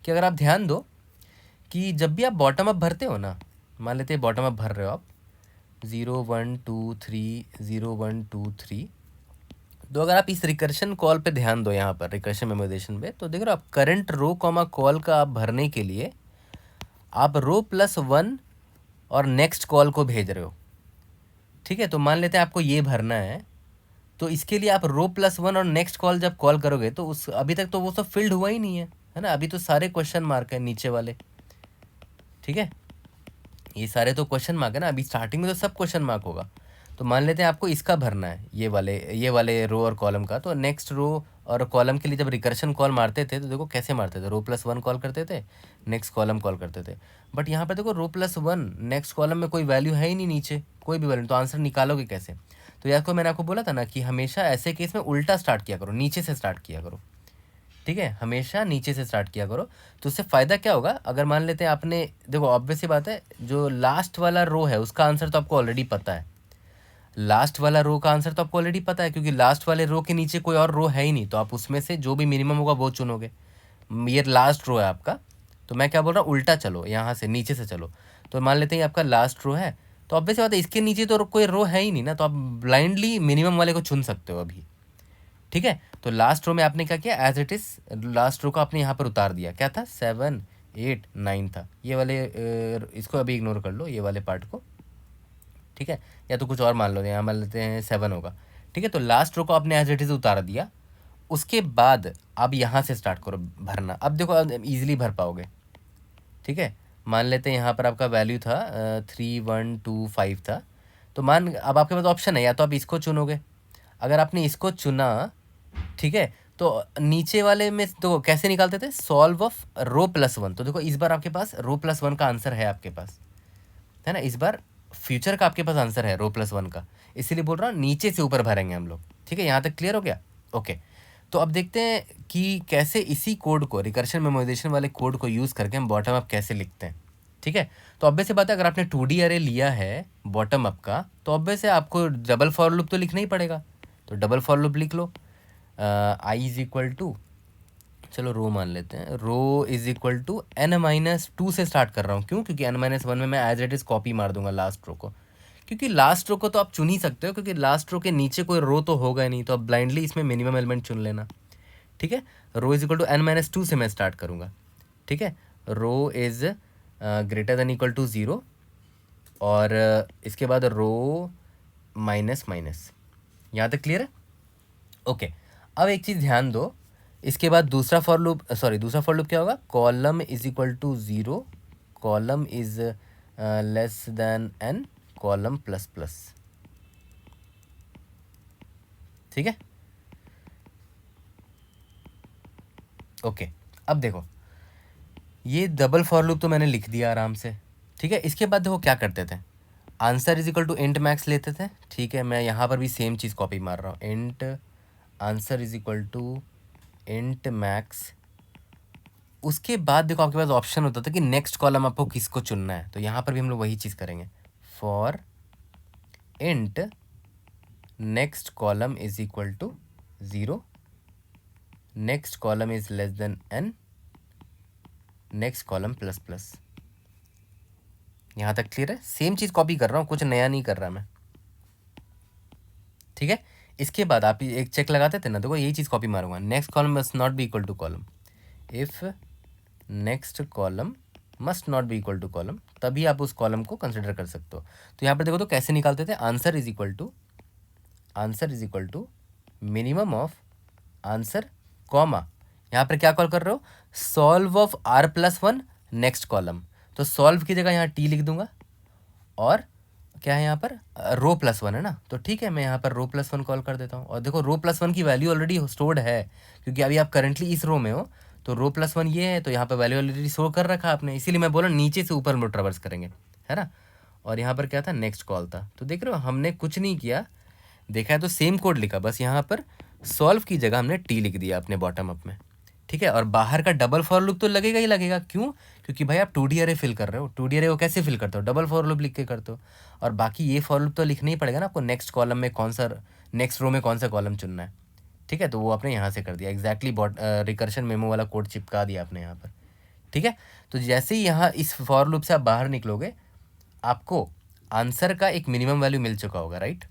Speaker 1: कि अगर आप ध्यान दो कि जब भी आप बॉटम अप भरते हो ना, मान लेते हैं बॉटम अप भर रहे हो आप 0 1 2 3 0 1 2 3, तो अगर आप इस रिकर्शन कॉल पे ध्यान दो, यहाँ पर रिकर्शन मेमोराइजेशन पे, तो देख रहे हो आप करंट रो कॉमा कॉल का आप भरने के लिए आप रो +1 और नेक्स्ट कॉल को भेज रहे हो। ठीक है, तो मान लेते हैं आपको ये भरना है, तो इसके लिए आप रो +1 और नेक्स्ट कॉल जब कॉल करोगे तो उस अभी तक तो वो सब फिल्ड हुआ ही नहीं है ना, अभी तो सारे क्वेश्चन मार्क है नीचे वाले। ठीक है, ये सारे तो क्वेश्चन मार्क है ना, अभी स्टार्टिंग में तो सब क्वेश्चन मार्क होगा। तो मान लेते हैं आपको इसका भरना है, ये वाले रो और कॉलम का। तो नेक्स्ट रो और कॉलम के लिए जब रिकर्शन कॉल मारते थे तो देखो कैसे मारते थे, रो +1 कॉल करते थे, नेक्स्ट कॉलम कॉल करते थे। बट यहाँ पे देखो रो +1 नेक्स्ट कॉलम में कोई वैल्यू है ही नहीं, नीचे कोई भी वैल्यू, तो आंसर निकालोगे कैसे। तो याद को मैंने आपको बोला था ना कि हमेशा ऐसे केस में उल्टा स्टार्ट किया करो, नीचे से स्टार्ट किया करो। ठीक है, हमेशा नीचे से स्टार्ट किया करो। तो उससे फ़ायदा क्या होगा, अगर मान लेते हैं आपने, देखो ऑब्वियस सी बात है, जो लास्ट वाला रो है उसका आंसर तो आपको ऑलरेडी पता है, लास्ट वाला रो का आंसर तो आपको ऑलरेडी पता है, क्योंकि लास्ट वाले रो के नीचे कोई और रो है ही नहीं, तो आप उसमें से जो भी मिनिमम होगा वो चुनोगे। ये लास्ट रो है आपका, तो मैं क्या बोल रहा हूँ, उल्टा चलो, यहाँ से नीचे से चलो। तो मान लेते हैं आपका लास्ट रो है, तो ऑब्वियस बात है इसके नीचे तो कोई रो है ही नहीं ना, तो आप ब्लाइंडली मिनिमम वाले को चुन सकते हो अभी। ठीक है, तो लास्ट रो में आपने क्या किया, as it is last row को आपने यहाँ पर उतार दिया। क्या था, 7 8 9 था, ये वाले इसको अभी इग्नोर कर लो, ये वाले पार्ट को। ठीक है, या तो कुछ और मान लो, यहाँ मान लेते हैं 7 होगा। ठीक है, तो लास्ट रो को आपने एज इट इज़ उतार दिया। उसके बाद अब यहाँ से स्टार्ट करो भरना। अब देखो ईजिली भर पाओगे। ठीक है, मान लेते हैं यहाँ पर आपका वैल्यू था 3 1 2 5 था। तो अब आपके पास ऑप्शन है, या तो आप इसको चुनोगे, अगर आपने इसको चुना, ठीक है, तो नीचे वाले में तो कैसे निकालते थे, सॉल्व ऑफ रो +1। तो देखो इस बार आपके पास रो +1 का आंसर है आपके पास, है ना, इस बार फ्यूचर का आपके पास आंसर है रो +1 का, इसीलिए बोल रहा हूँ नीचे से ऊपर भरेंगे हम लोग। ठीक है, यहाँ तक क्लियर हो गया। ओके, तो अब देखते हैं कि कैसे इसी कोड को, रिकर्शन मेमोराइजेशन वाले कोड को यूज़ करके हम बॉटम अप कैसे लिखते हैं। ठीक है, तो ऑब्वियस सी बात है, अगर आपने 2D अरे लिया है बॉटम अप का, तो ऑब्वियस है आपको डबल फॉर लूप तो लिखना ही पड़ेगा। तो डबल फॉर लूप लिख लो, आई इज इक्वल टू, चलो रो मान लेते हैं, row is equal to n-2 से स्टार्ट कर रहा हूँ। क्यों, क्योंकि n-1 में मैं एज इट इज़ कॉपी मार दूंगा लास्ट रो को, क्योंकि लास्ट रो को तो आप चुन ही सकते हो, क्योंकि लास्ट रो के नीचे कोई रो तो होगा नहीं, तो आप ब्लाइंडली इसमें मिनिमम एलिमेंट चुन लेना। ठीक है, रो इज इक्वल टू n-2 से मैं स्टार्ट करूँगा। ठीक है, row is greater than equal to 0, और इसके बाद रो माइनस माइनस। यहाँ तक क्लियर है। ओके, अब एक चीज़ ध्यान दो, इसके बाद दूसरा फॉर लूप क्या होगा, column is equal to 0, column is less than n, column plus plus. ठीक है, ओके, अब देखो ये डबल फॉर लूप तो मैंने लिख दिया आराम से। ठीक है, इसके बाद देखो क्या करते थे, answer is equal to int max लेते थे। ठीक है, मैं यहाँ पर भी सेम चीज़ कॉपी मार रहा हूँ, int answer is equal to int max उसके बाद देखो आपके पास ऑप्शन होता था कि नेक्स्ट कॉलम आपको किसको चुनना है, तो यहाँ पर भी हम लोग वही चीज़ करेंगे, for int next column is equal to 0, next column is less than n, next column plus plus. यहाँ तक क्लियर है? सेम चीज़ कॉपी कर रहा हूँ, कुछ नया नहीं कर रहा मैं, ठीक है। इसके बाद आप एक चेक लगाते थे ना, देखो यही चीज़ कॉपी मारूंगा, next column must not be equal to column, if next column must not be equal to column, तभी आप उस कॉलम को कंसिडर कर सकते हो। तो यहाँ पर देखो तो कैसे निकालते थे, answer is equal to minimum of answer comma, यहाँ पर क्या कॉल कर रहे हो, solve of r+1 next column, तो सॉल्व की जगह यहाँ t लिख दूंगा, और क्या है यहाँ पर रो+1 है ना, तो ठीक है मैं यहाँ पर रो+1 कॉल कर देता हूँ। और देखो रो+1 की वैल्यू ऑलरेडी स्टोर्ड है, क्योंकि अभी आप करंटली इस रो में हो, तो रो+1 ये है, तो यहाँ पर वैल्यू ऑलरेडी शो कर रखा आपने, इसीलिए मैं बोला नीचे से ऊपर में ट्रावर्स करेंगे, है ना। और यहाँ पर क्या था, नेक्स्ट कॉल था, तो देख रहे हो हमने कुछ नहीं किया, देखा है तो सेम कोड लिखा, बस यहाँ पर सॉल्व की जगह हमने टी लिख दिया अपने बॉटम अप में, ठीक है। और बाहर का डबल फॉर लूप तो लगेगा ही लगेगा, क्यों, क्योंकि भाई आप 2D अरे फिल कर रहे हो, 2D अरे को कैसे फिल करते हो, डबल फॉर लूप लिख के करते हो। और बाकी ये फॉर लूप तो लिखना ही पड़ेगा ना आपको, नेक्स्ट कॉलम में कौन सा, नेक्स्ट रो में कौन सा कॉलम चुनना है, ठीक है। तो वो आपने यहाँ से कर दिया एग्जैक्टली, रिकर्शन मेमो वाला कोड चिपका दिया आपने यहाँ पर, ठीक है। तो जैसे ही यहाँ इस फॉर लूप से आप बाहर निकलोगे, आपको आंसर का एक मिनिमम वैल्यू मिल चुका होगा, राइट।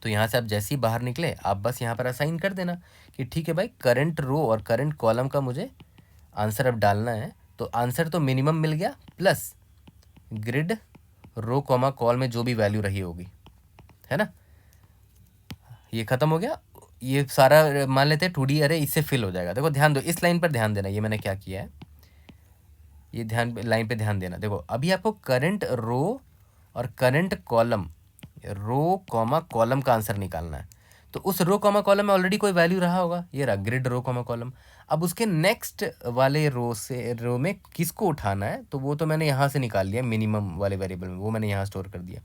Speaker 1: तो यहाँ से आप जैसे ही बाहर निकले, आप बस यहाँ पर असाइन कर देना कि ठीक है भाई, करंट रो और करंट कॉलम का मुझे आंसर अब डालना है, तो आंसर तो मिनिमम मिल गया, plus grid row comma col में जो भी वैल्यू रही होगी, है ना। ये खत्म हो गया, ये सारा मान लेते हैं 2D अरे इससे फिल हो जाएगा। देखो ध्यान दो, इस लाइन पर ध्यान देना, ये मैंने क्या किया है, ये लाइन पे ध्यान देना। देखो अभी आपको करंट रो और करंट कॉलम, रो कॉमा कॉलम का आंसर निकालना है, तो उस रो कॉमा कॉलम में ऑलरेडी कोई वैल्यू रहा होगा, ये रहा ग्रिड रो कॉमा कॉलम। अब उसके नेक्स्ट वाले रो में किसको उठाना है, तो वो तो मैंने यहाँ से निकाल लिया मिनिमम वाले वेरिएबल में, वो मैंने यहाँ स्टोर कर दिया।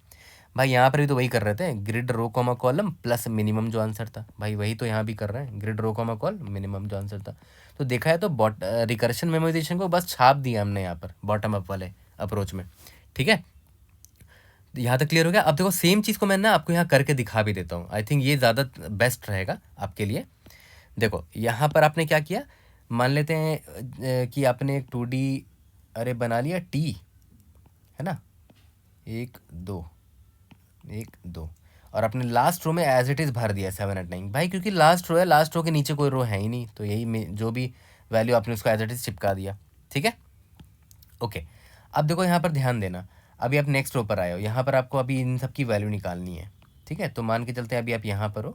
Speaker 1: भाई यहाँ पर भी तो वही कर रहे थे, grid row comma column plus minimum जो आंसर था, भाई वही तो यहाँ भी कर रहे हैं, grid row comma call minimum जो आंसर था। तो देखा है तो रिकर्शन मेमोराइजेशन को बस छाप दिया हमने यहाँ पर बॉटम अप वाले अप्रोच में, ठीक है। यहाँ तक क्लियर हो गया। अब देखो सेम चीज़ को मैं ना आपको यहाँ करके दिखा भी देता हूँ, आई थिंक ये ज़्यादा बेस्ट रहेगा आपके लिए। देखो यहाँ पर आपने क्या किया, मान लेते हैं कि आपने एक 2D अरे बना लिया टी, है ना, 1 2 1 2, और अपने लास्ट रो में एज इट इज़ भर दिया 7 8 9, भाई क्योंकि लास्ट रो है, लास्ट रो के नीचे कोई रो है ही नहीं, तो यही जो भी वैल्यू आपने उसको एज इट इज़ चिपका दिया, ठीक है। ओके, अब देखो यहाँ पर ध्यान देना, अभी आप नेक्स्ट रो पर आए हो, यहाँ पर आपको अभी इन सब की वैल्यू निकालनी है, ठीक है। तो मान के चलते हैं अभी आप यहाँ पर हो,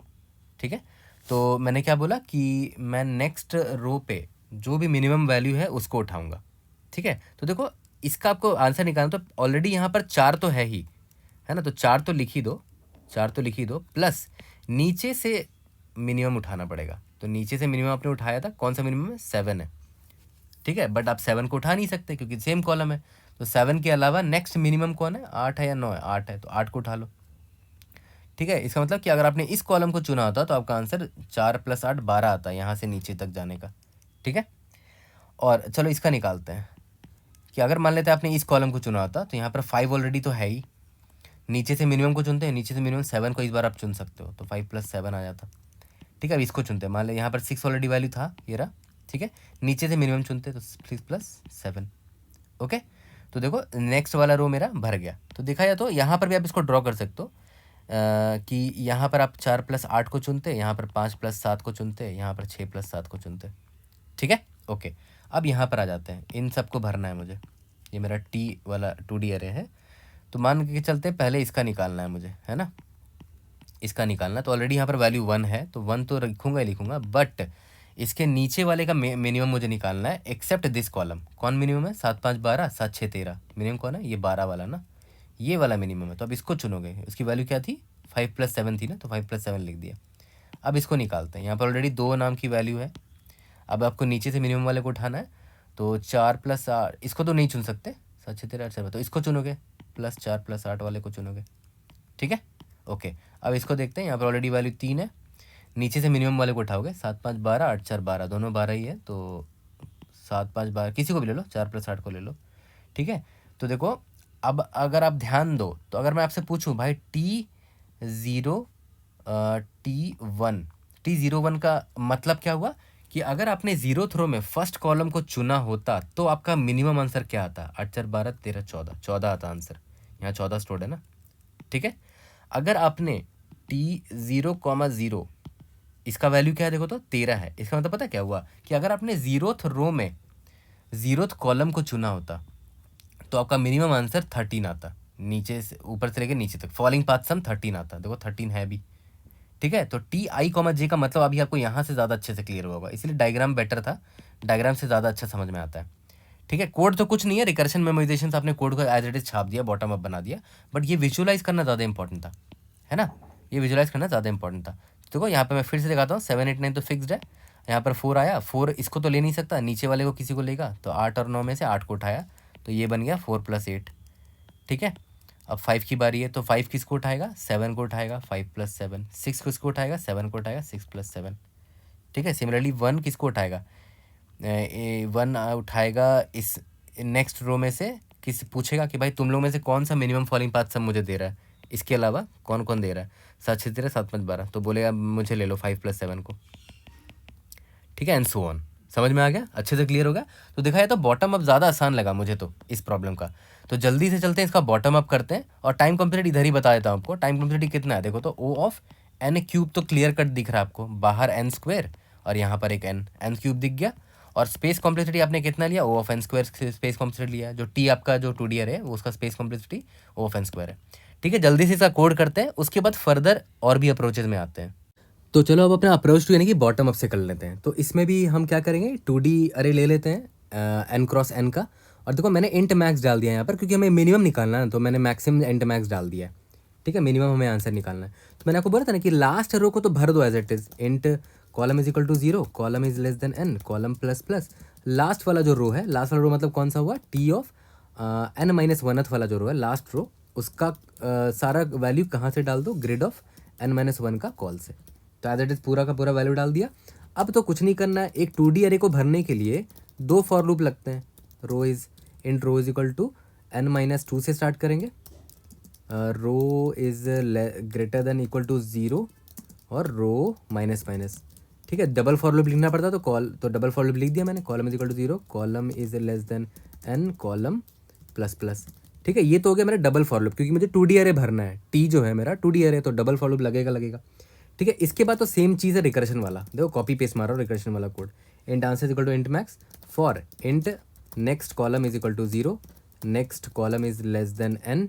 Speaker 1: ठीक है। तो मैंने क्या बोला कि मैं नेक्स्ट रो पे जो भी मिनिमम वैल्यू है उसको उठाऊंगा, ठीक है। तो देखो इसका आपको आंसर निकालना, तो ऑलरेडी यहाँ पर 4 तो है ही, है ना, तो 4 तो लिख ही दो, 4 तो लिख ही दो, प्लस नीचे से मिनिमम उठाना पड़ेगा। तो नीचे से मिनिमम आपने उठाया था, कौन सा मिनिमम है, 7 है, ठीक है। बट आप 7 को उठा नहीं सकते क्योंकि सेम कॉलम है, तो 7 के अलावा नेक्स्ट मिनिमम कौन है, 8 है या 9 है, 8 है, तो 8 को उठा लो, ठीक है। इसका मतलब कि अगर आपने इस कॉलम को चुना होता तो आपका आंसर 4 + 8 12 आता है यहाँ से नीचे तक जाने का, ठीक है। और चलो इसका निकालते हैं कि अगर मान लेते हैं आपने इस कॉलम को चुना होता, तो यहाँ पर 5 ऑलरेडी तो है ही, नीचे से मिनिमम को चुनते हैं, नीचे से मिनिमम 7 को इस बार आप चुन सकते हो, तो 5 + 7 आ जाता, ठीक है। अब इसको चुनते हैं, मान लें यहाँ पर 6 ऑलरेडी वैल्यू था, ये रहा, ठीक है। नीचे से मिनिमम चुनते हैं, तो 6 + 7, ओके। तो देखो नेक्स्ट वाला रो मेरा भर गया। तो देखा जाए तो यहाँ पर भी आप इसको ड्रॉ कर सकते हो कि यहाँ पर आप 4 + 8 को चुनते, यहाँ पर 5 + 7 को चुनते, यहाँ पर 6 + 7 को चुनते, ठीक है, ओके। अब यहाँ पर आ जाते हैं, इन सबको भरना है मुझे, ये मेरा टी वाला 2D अरे है, तो मान के चलते पहले इसका निकालना है मुझे, है ना, इसका निकालना। तो ऑलरेडी यहाँ पर वैल्यू 1 है, तो 1 तो लिखूंगा ही लिखूंगा, बट इसके नीचे वाले का मिनिमम मुझे निकालना है, एक्सेप्ट दिस कॉलम। कौन मिनिमम है, 7 5 12 7 6 13, मिनिमम कौन है, ये 12 वाला ना, ये वाला मिनिमम है। तो अब इसको चुनोगे, इसकी वैल्यू क्या थी, 5 + 7 थी ना, तो 5 + 7 लिख दिया। अब इसको निकालते हैं, यहाँ पर ऑलरेडी 2 नाम की वैल्यू है, अब आपको नीचे से मिनिमम वाले को उठाना है, तो 4 + 8, इसको तो नहीं चुन सकते, 7 6 13 8 7, तो इसको चुनोगे, प्लस 4 + 8 वाले को चुनोगे, ठीक है, ओके। अब इसको देखते हैं, यहाँ पर ऑलरेडी वैल्यू 3 है, नीचे से मिनिमम वाले को उठाओगे, 7 5 12 8 4 12, दोनों 12 ही है, तो 7 5 12, किसी को भी ले लो, 4 + 8 को ले लो, ठीक है। तो देखो अब अगर आप ध्यान दो तो अगर मैं आपसे पूछूं भाई T0 T01 का मतलब क्या हुआ कि अगर आपने 0th रो में फर्स्ट कॉलम को चुना होता तो आपका मिनिमम आंसर क्या आता? 8 4 12 13 14, 14 आता आंसर। यहाँ 14 स्टोर्ड है ना, ठीक है। अगर आपने T0,0 इसका वैल्यू क्या है देखो तो 13 है। इसका मतलब पता क्या हुआ कि अगर आपने 0th रो में 0th कॉलम को चुना होता तो आपका मिनिमम आंसर 13 आता, नीचे से ऊपर से लेके नीचे तक फॉलिंग पाथ सम 13 आता। देखो 13 है भी, ठीक है। तो Ti, J का मतलब अभी आपको यहाँ से ज़्यादा अच्छे से क्लियर होगा, इसलिए डायग्राम बेटर था, डायग्राम से ज़्यादा अच्छा समझ में आता है, ठीक है। कोड तो कुछ नहीं है, रिकर्शन मेमोराइजेशन से आपने कोड को एज इट इज छाप दिया, बॉटम अप बना दिया, बट ये विजुअलाइज करना ज़्यादा इंपॉर्टेंट था, है ना। ये विजुअलाइज करना ज़्यादा इंपॉर्टेंट था। तो देखो यहाँ पे मैं फिर से दिखाता हूँ, 7 8 9 तो फिक्स्ड है, यहाँ पर 4 आया, 4 इसको तो ले नहीं सकता, नीचे वाले को किसी को लेगा, तो 8 और 9 में से 8 को उठाया, तो ये बन गया 4 + 8, ठीक है। अब 5 की बारी है, तो 5 किसको उठाएगा? 7 को उठाएगा, 5 + 7, 6 किसको उठाएगा? 7 को उठाएगा, 6 + 7, ठीक है। सिमिलरली 1 किसको उठाएगा? 1 उठाएगा इस नेक्स्ट रो में से, किस पूछेगा कि भाई तुम लोग में से कौन सा मिनिमम फॉलिंग पाथ सब मुझे दे रहा है, इसके अलावा कौन कौन दे रहा है? 7 6 13 7 5 12, तो बोलेगा मुझे ले लो 5 + 7 को, ठीक है, एंड सो ऑन। समझ में आ गया? अच्छे से क्लियर हो गया? तो देखा जाए तो बॉटम अप ज़्यादा आसान लगा मुझे तो इस प्रॉब्लम का। तो जल्दी से चलते हैं, इसका बॉटम अप करते हैं, और टाइम कम्प्लीट इधर ही बता देता हूँ आपको। टाइम कम्प्लीट कितना है देखो तो, O(n³ तो क्लियर कट दिख रहा है आपको, बाहर n² और यहाँ पर एक n³ दिख गया। और स्पेस कॉम्प्लेक्सिटी आपने कितना लिया? O(n²) स्पेस कॉम्प्लेक्सिटी लिया, जो t आपका जो 2D है वो उसका स्पेस कॉम्प्लेक्सिटी O(n²) है, ठीक है। जल्दी से इसका कोड करते हैं, उसके बाद फर्दर और भी अप्रोचेज में आते हैं। तो चलो अब अपना अप्रोच टू यानी कि बॉटम अप से कर लेते हैं। तो इसमें भी हम क्या करेंगे, 2D अरे ले लेते हैं n×n का। और देखो मैंने इंट मैक्स डाल दिया है यहाँ पर, क्योंकि हमें मिनिमम निकालना है, तो मैंने मैक्सिमम इंट मैक्स डाल दिया है, ठीक है। मिनिमम हमें आंसर निकालना है। तो मैंने आपको बोला था ना कि लास्ट रो को तो भर दो as it is, int column is equal to 0, column is less than n, column plus plus last वाला जो रो है, लास्ट वाला रो मतलब कौन सा हुआ? T(n−1th) वाला जो रो है लास्ट रो, उसका सारा वैल्यू कहाँ से डाल दो? ग्रिड ऑफ n-1 का कॉल से। तो एज इट इज पूरा का पूरा वैल्यू डाल दिया। अब तो कुछ नहीं करना है, एक 2D अरे को भरने के लिए 2 फॉर लूप लगते हैं। Row is int row is equal to n-2 से स्टार्ट करेंगे, row is greater than equal to 0 और रो माइनस माइनस, ठीक है। डबल फॉर लूप लिखना पड़ता तो डबल फॉर लूप लिख दिया मैंने, column is equal to 0, column is less than n, column plus plus, ठीक है। ये तो हो गया मेरा डबल फॉर लूप, क्योंकि मुझे 2D अरे भरना है, टी जो है मेरा 2D अरे, तो डबल फॉर लूप लगेगा, ठीक है। इसके बाद तो सेम चीज़ है रिकर्शन वाला, देखो कॉपी पेस्ट मारो रिकर्शन वाला code, int answer is equal to int max for int next column is equal to 0, next column is less than n,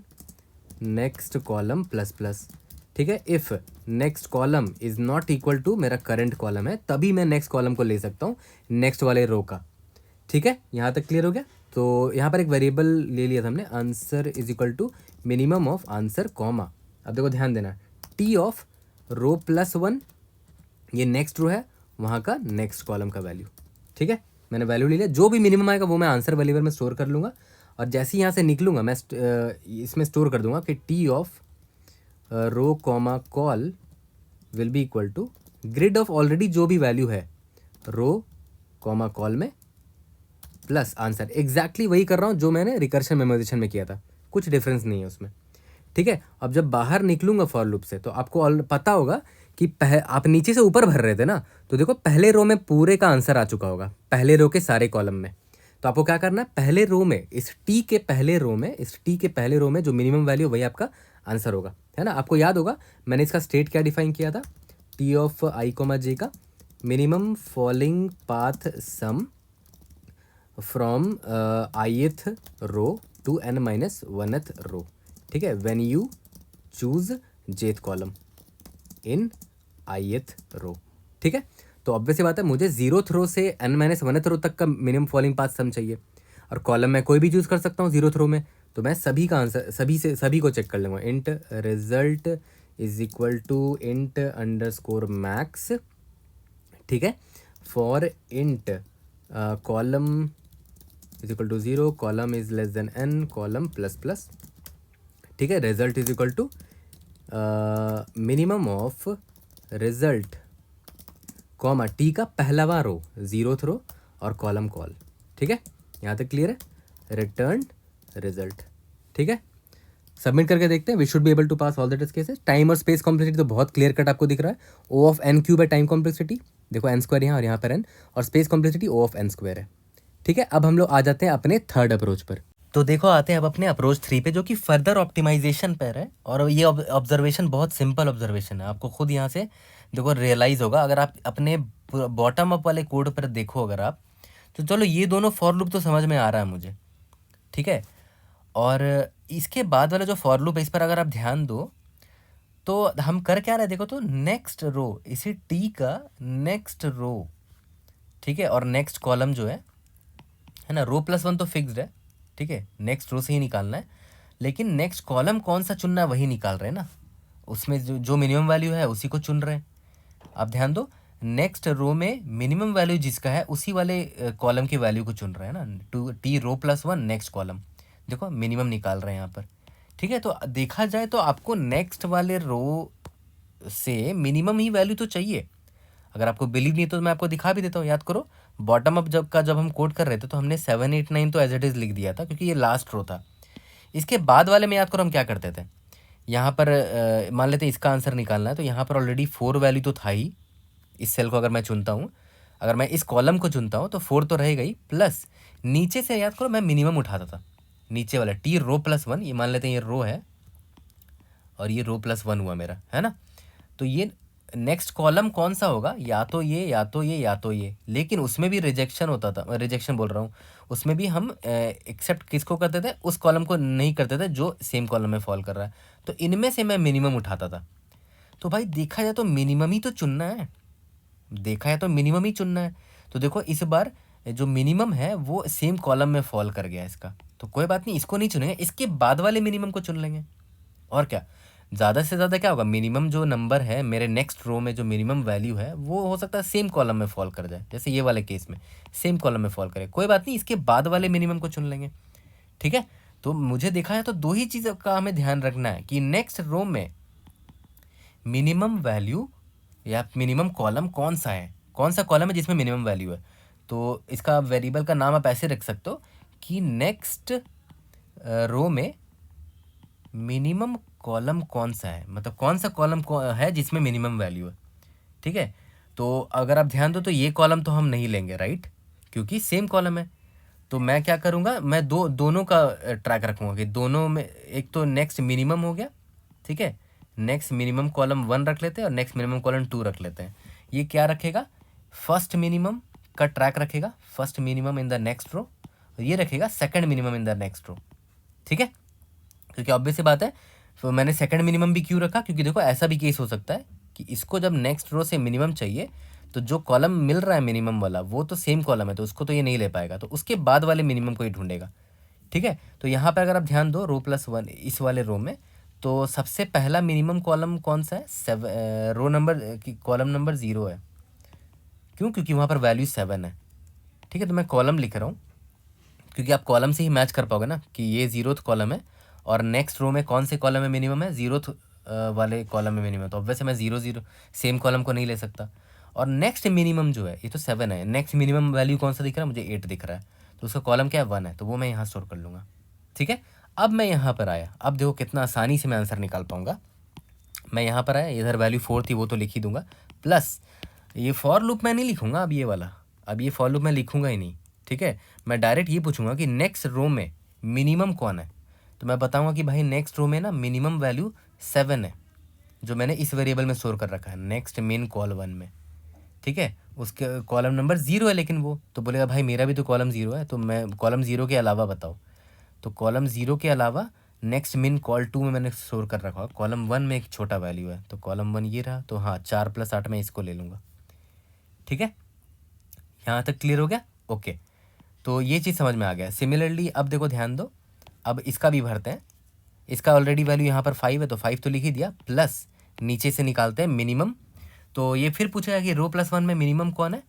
Speaker 1: next column plus plus, ठीक है। If next column is not equal to मेरा current column है, तभी मैं next column को ले सकता हूँ नेक्स्ट वाले रो का, ठीक है। यहाँ तक क्लियर हो गया? तो यहाँ पर एक वेरिएबल ले लिया था हमने, answer is equal to minimum of answer comma. अब देखो ध्यान देना, टी ऑफ रो +1, ये नेक्स्ट रो है, वहाँ का नेक्स्ट कॉलम का वैल्यू, ठीक है। मैंने वैल्यू ले लिया, जो भी मिनिमम आएगा वो मैं आंसर वेरिएबल में स्टोर कर लूँगा, और जैसे ही यहाँ से निकलूँगा मैं इसमें स्टोर कर दूंगा कि T of row comma col will be equal to grid of already जो भी वैल्यू है रो कॉमा कॉल में प्लस आंसर। एग्जैक्टली वही कर रहा हूँ जो मैंने रिकर्शन मेमोराइजेशन में किया था, कुछ डिफरेंस नहीं है उसमें, ठीक है। अब जब बाहर निकलूंगा फॉर लूप से, तो आपको पता होगा कि आप नीचे से ऊपर भर रहे थे ना, तो देखो पहले रो में पूरे का आंसर आ चुका होगा, पहले रो के सारे कॉलम में। तो आपको क्या करना है, पहले रो में इस टी के पहले रो में जो मिनिमम वैल्यू वही आपका आंसर होगा, है ना। आपको याद होगा मैंने इसका स्टेट क्या डिफाइन किया था, टी ऑफ i, j का minimum falling path sum from ith row to n-1th row, ठीक है, when you choose jth column in ith row, ठीक है। तो ऑब्वियस सी बात है, मुझे 0th रो से n-1th रो तक का मिनिमम फॉलिंग पाथ सम चाहिए, और कॉलम मैं कोई भी चूज कर सकता हूँ 0th रो में, तो मैं सभी का आंसर सभी को चेक कर लूँगा। Int result is equal to int underscore max, ठीक है, for int column is equal to 0, column is less than n, column plus plus, ठीक है। Result is equal to minimum of result comma T का पहलावा रो 0th रो और column call,
Speaker 2: ठीक है, यहाँ तक क्लियर है। रिटर्न रिजल्ट, ठीक है, सबमिट करके देखते हैं। We should be able to pass all the test cases. Time और स्पेस कॉम्प्लेक्सिटी तो बहुत क्लियर कट आपको दिख रहा है। ओ ऑफ एन क्यूब है टाइम कॉम्प्लेक्सिटी, देखो एन स्क्वायर यहाँ और यहाँ पर एन, और space complexity O of N square है। ठीक है, अब हम लोग आ जाते हैं अपने थर्ड अप्रोच पर।
Speaker 1: तो देखो आते हैं अब अपने अप्रोच 3 पे, जो कि फर्दर ऑप्टिमाइजेशन पर है। और ये ऑब्जर्वेशन बहुत सिंपल ऑब्जर्वेशन है, आपको खुद यहाँ से देखो रियलाइज़ होगा। अगर आप अपने बॉटम अप वाले कोड पर देखो अगर आप, तो चलो ये दोनों फॉर लूप तो समझ में आ रहा है मुझे, ठीक है। और इसके बाद वाला जो फॉर लूप है इस पर अगर आप ध्यान दो तो हम कर क्या रहे हैं देखो, तो नेक्स्ट रो, इसी टी का नेक्स्ट रो, ठीक है, और नेक्स्ट कॉलम जो है ना, रो प्लस वन तो फिक्स्ड है, ठीक है, नेक्स्ट रो से ही निकालना है। लेकिन नेक्स्ट कॉलम कौन सा चुनना है वही निकाल रहे हैं ना, उसमें जो मिनिमम वैल्यू है उसी को चुन रहे हैं। आप ध्यान दो, नेक्स्ट रो में मिनिमम वैल्यू जिसका है उसी वाले कॉलम की वैल्यू को चुन रहे हैं ना, to T row plus one next column, देखो मिनिमम निकाल रहे हैं यहाँ पर, ठीक है। तो देखा जाए तो आपको नेक्स्ट वाले रो से मिनिमम ही वैल्यू तो चाहिए। अगर आपको बिलीव नहीं तो मैं आपको दिखा भी देता हूँ। याद करो, बॉटम अप जब हम कोड कर रहे थे तो हमने 7 8 9 तो एज इट इज़ लिख दिया था, क्योंकि ये लास्ट रो था। इसके बाद वाले में याद करो हम क्या करते थे, यहाँ पर मान लेते इसका आंसर निकालना है, तो यहाँ पर ऑलरेडी 4 वैल्यू तो था ही। इस सेल को अगर मैं चुनता हूँ, अगर मैं इस कॉलम को चुनता हूँ तो 4 तो रहेगा ही, प्लस नीचे से याद करो मैं मिनिमम उठाता था, नीचे वाला टी रो प्लस वन, ये मान लेते हैं ये रो है और ये रो प्लस वन हुआ मेरा, है ना। तो ये नेक्स्ट कॉलम कौन सा होगा, या तो ये या तो ये या तो ये। लेकिन उसमें भी रिजेक्शन होता था, रिजेक्शन बोल रहा हूँ, उसमें भी हम एक्सेप्ट किसको करते थे, उस कॉलम को नहीं करते थे जो सेम कॉलम में फॉल कर रहा है। तो इनमें से मैं मिनिमम उठाता था। तो भाई देखा जाए तो मिनिमम ही तो चुनना है, देखा है तो मिनिमम ही चुनना है। तो देखो इस बार जो मिनिमम है वो सेम कॉलम में फॉल कर गया इसका, तो कोई बात नहीं, इसको नहीं चुनेंगे, इसके बाद वाले मिनिमम को चुन लेंगे। और क्या, ज़्यादा से ज़्यादा क्या होगा, मिनिमम जो नंबर है मेरे नेक्स्ट रो में, जो मिनिमम वैल्यू है वो हो सकता है सेम कॉलम में फॉल कर जाए, जैसे ये वाले केस में सेम कॉलम में फॉल करे, कोई बात नहीं, इसके बाद वाले मिनिमम को चुन लेंगे, ठीक है। तो मुझे देखा है तो दो ही चीज़ का हमें ध्यान रखना है कि नेक्स्ट रो में मिनिमम वैल्यू या मिनिमम कॉलम कौन सा है, कौन सा कॉलम है जिसमें मिनिमम वैल्यू है। तो इसका वेरिएबल का नाम आप ऐसे रख सकते हो कि नेक्स्ट रो में मिनिमम कॉलम कौन सा है, मतलब कौन सा कॉलम है जिसमें मिनिमम वैल्यू है, ठीक है। तो अगर आप ध्यान दो तो ये कॉलम तो हम नहीं लेंगे, राइट, क्योंकि सेम कॉलम है। तो मैं क्या करूँगा, मैं दोनों का ट्रैक रखूँगा कि दोनों में एक तो नेक्स्ट मिनिमम हो गया, ठीक है, नेक्स्ट मिनिमम कॉलम 1 रख लेते हैं और नेक्स्ट मिनिमम कॉलम 2 रख लेते हैं। ये क्या रखेगा, फर्स्ट मिनिमम का ट्रैक रखेगा, first minimum in the next row, और ये रखेगा second minimum in the next row, ठीक है। क्योंकि ऑब्वियस सी बात है, तो मैंने सेकंड मिनिमम भी क्यों रखा, क्योंकि देखो ऐसा भी केस हो सकता है कि इसको जब नेक्स्ट रो से मिनिमम चाहिए तो जो कॉलम मिल रहा है मिनिमम वाला वो तो सेम कॉलम है, तो उसको तो ये नहीं ले पाएगा, तो उसके बाद वाले मिनिमम को ही ढूंढेगा, ठीक है। तो यहाँ पर अगर आप ध्यान दो रो प्लस वन इस वाले रो में, तो सबसे पहला मिनिमम कॉलम कौन सा है, रो नंबर की कॉलम नंबर 0 है। क्यों, क्योंकि वहाँ पर वैल्यू 7 है, ठीक है। तो मैं कॉलम लिख रहा हूँ क्योंकि आप कॉलम से ही मैच कर पाओगे ना कि ये 0th कॉलम है और नेक्स्ट रो में कौन से कॉलम में मिनिमम है, 0th वाले कॉलम में मिनिमम है, तो ऑब्वियसली मैं 0 0 सेम कॉलम को नहीं ले सकता। और नेक्स्ट मिनिमम जो है ये तो 7 है, नेक्स्ट मिनिमम वैल्यू कौन सा दिख रहा है, मुझे 8 दिख रहा है, तो उसका कॉलम क्या है, 1 है, तो वो मैं यहाँ स्टोर कर लूँगा, ठीक है। अब मैं यहाँ पर आया, अब देखो कितना आसानी से मैं आंसर निकाल पाऊँगा। मैं यहाँ पर आया, इधर वैल्यू 4 थी वो तो लिख ही दूंगा, प्लस ये फॉर लूप मैं नहीं लिखूंगा अब ये वाला, अब ये फॉर लूप मैं लिखूंगा ही नहीं, ठीक है। मैं डायरेक्ट ये पूछूंगा कि नेक्स्ट रो में मिनिमम कौन है, तो मैं बताऊंगा कि भाई नेक्स्ट रो में ना मिनिमम वैल्यू 7 है, जो मैंने इस वेरिएबल में स्टोर कर रखा है नेक्स्ट मेन कॉल 1 में, ठीक है। उसके कॉलम नंबर 0 है, लेकिन वो तो बोलेगा भाई मेरा भी तो कॉलम 0 है, तो मैं कॉलम 0 के अलावा बताओ, तो कॉलम 0 के अलावा नेक्स्ट मिन कॉल 2 में मैंने स्टोर कर रखा है, कॉलम 1 में एक छोटा वैल्यू है, तो कॉलम 1 ये रहा, तो हाँ 4 + 8 में इसको ले लूँगा, ठीक है। यहाँ तक क्लियर हो गया, ओके। तो ये चीज़ समझ में आ गया। सिमिलरली अब देखो ध्यान दो, अब इसका भी भरते हैं, इसका ऑलरेडी वैल्यू यहाँ पर 5 है, तो 5 तो लिख ही दिया, प्लस नीचे से निकालते हैं मिनिमम। तो ये फिर पूछेगा कि रो प्लस वन में मिनिमम कौन है,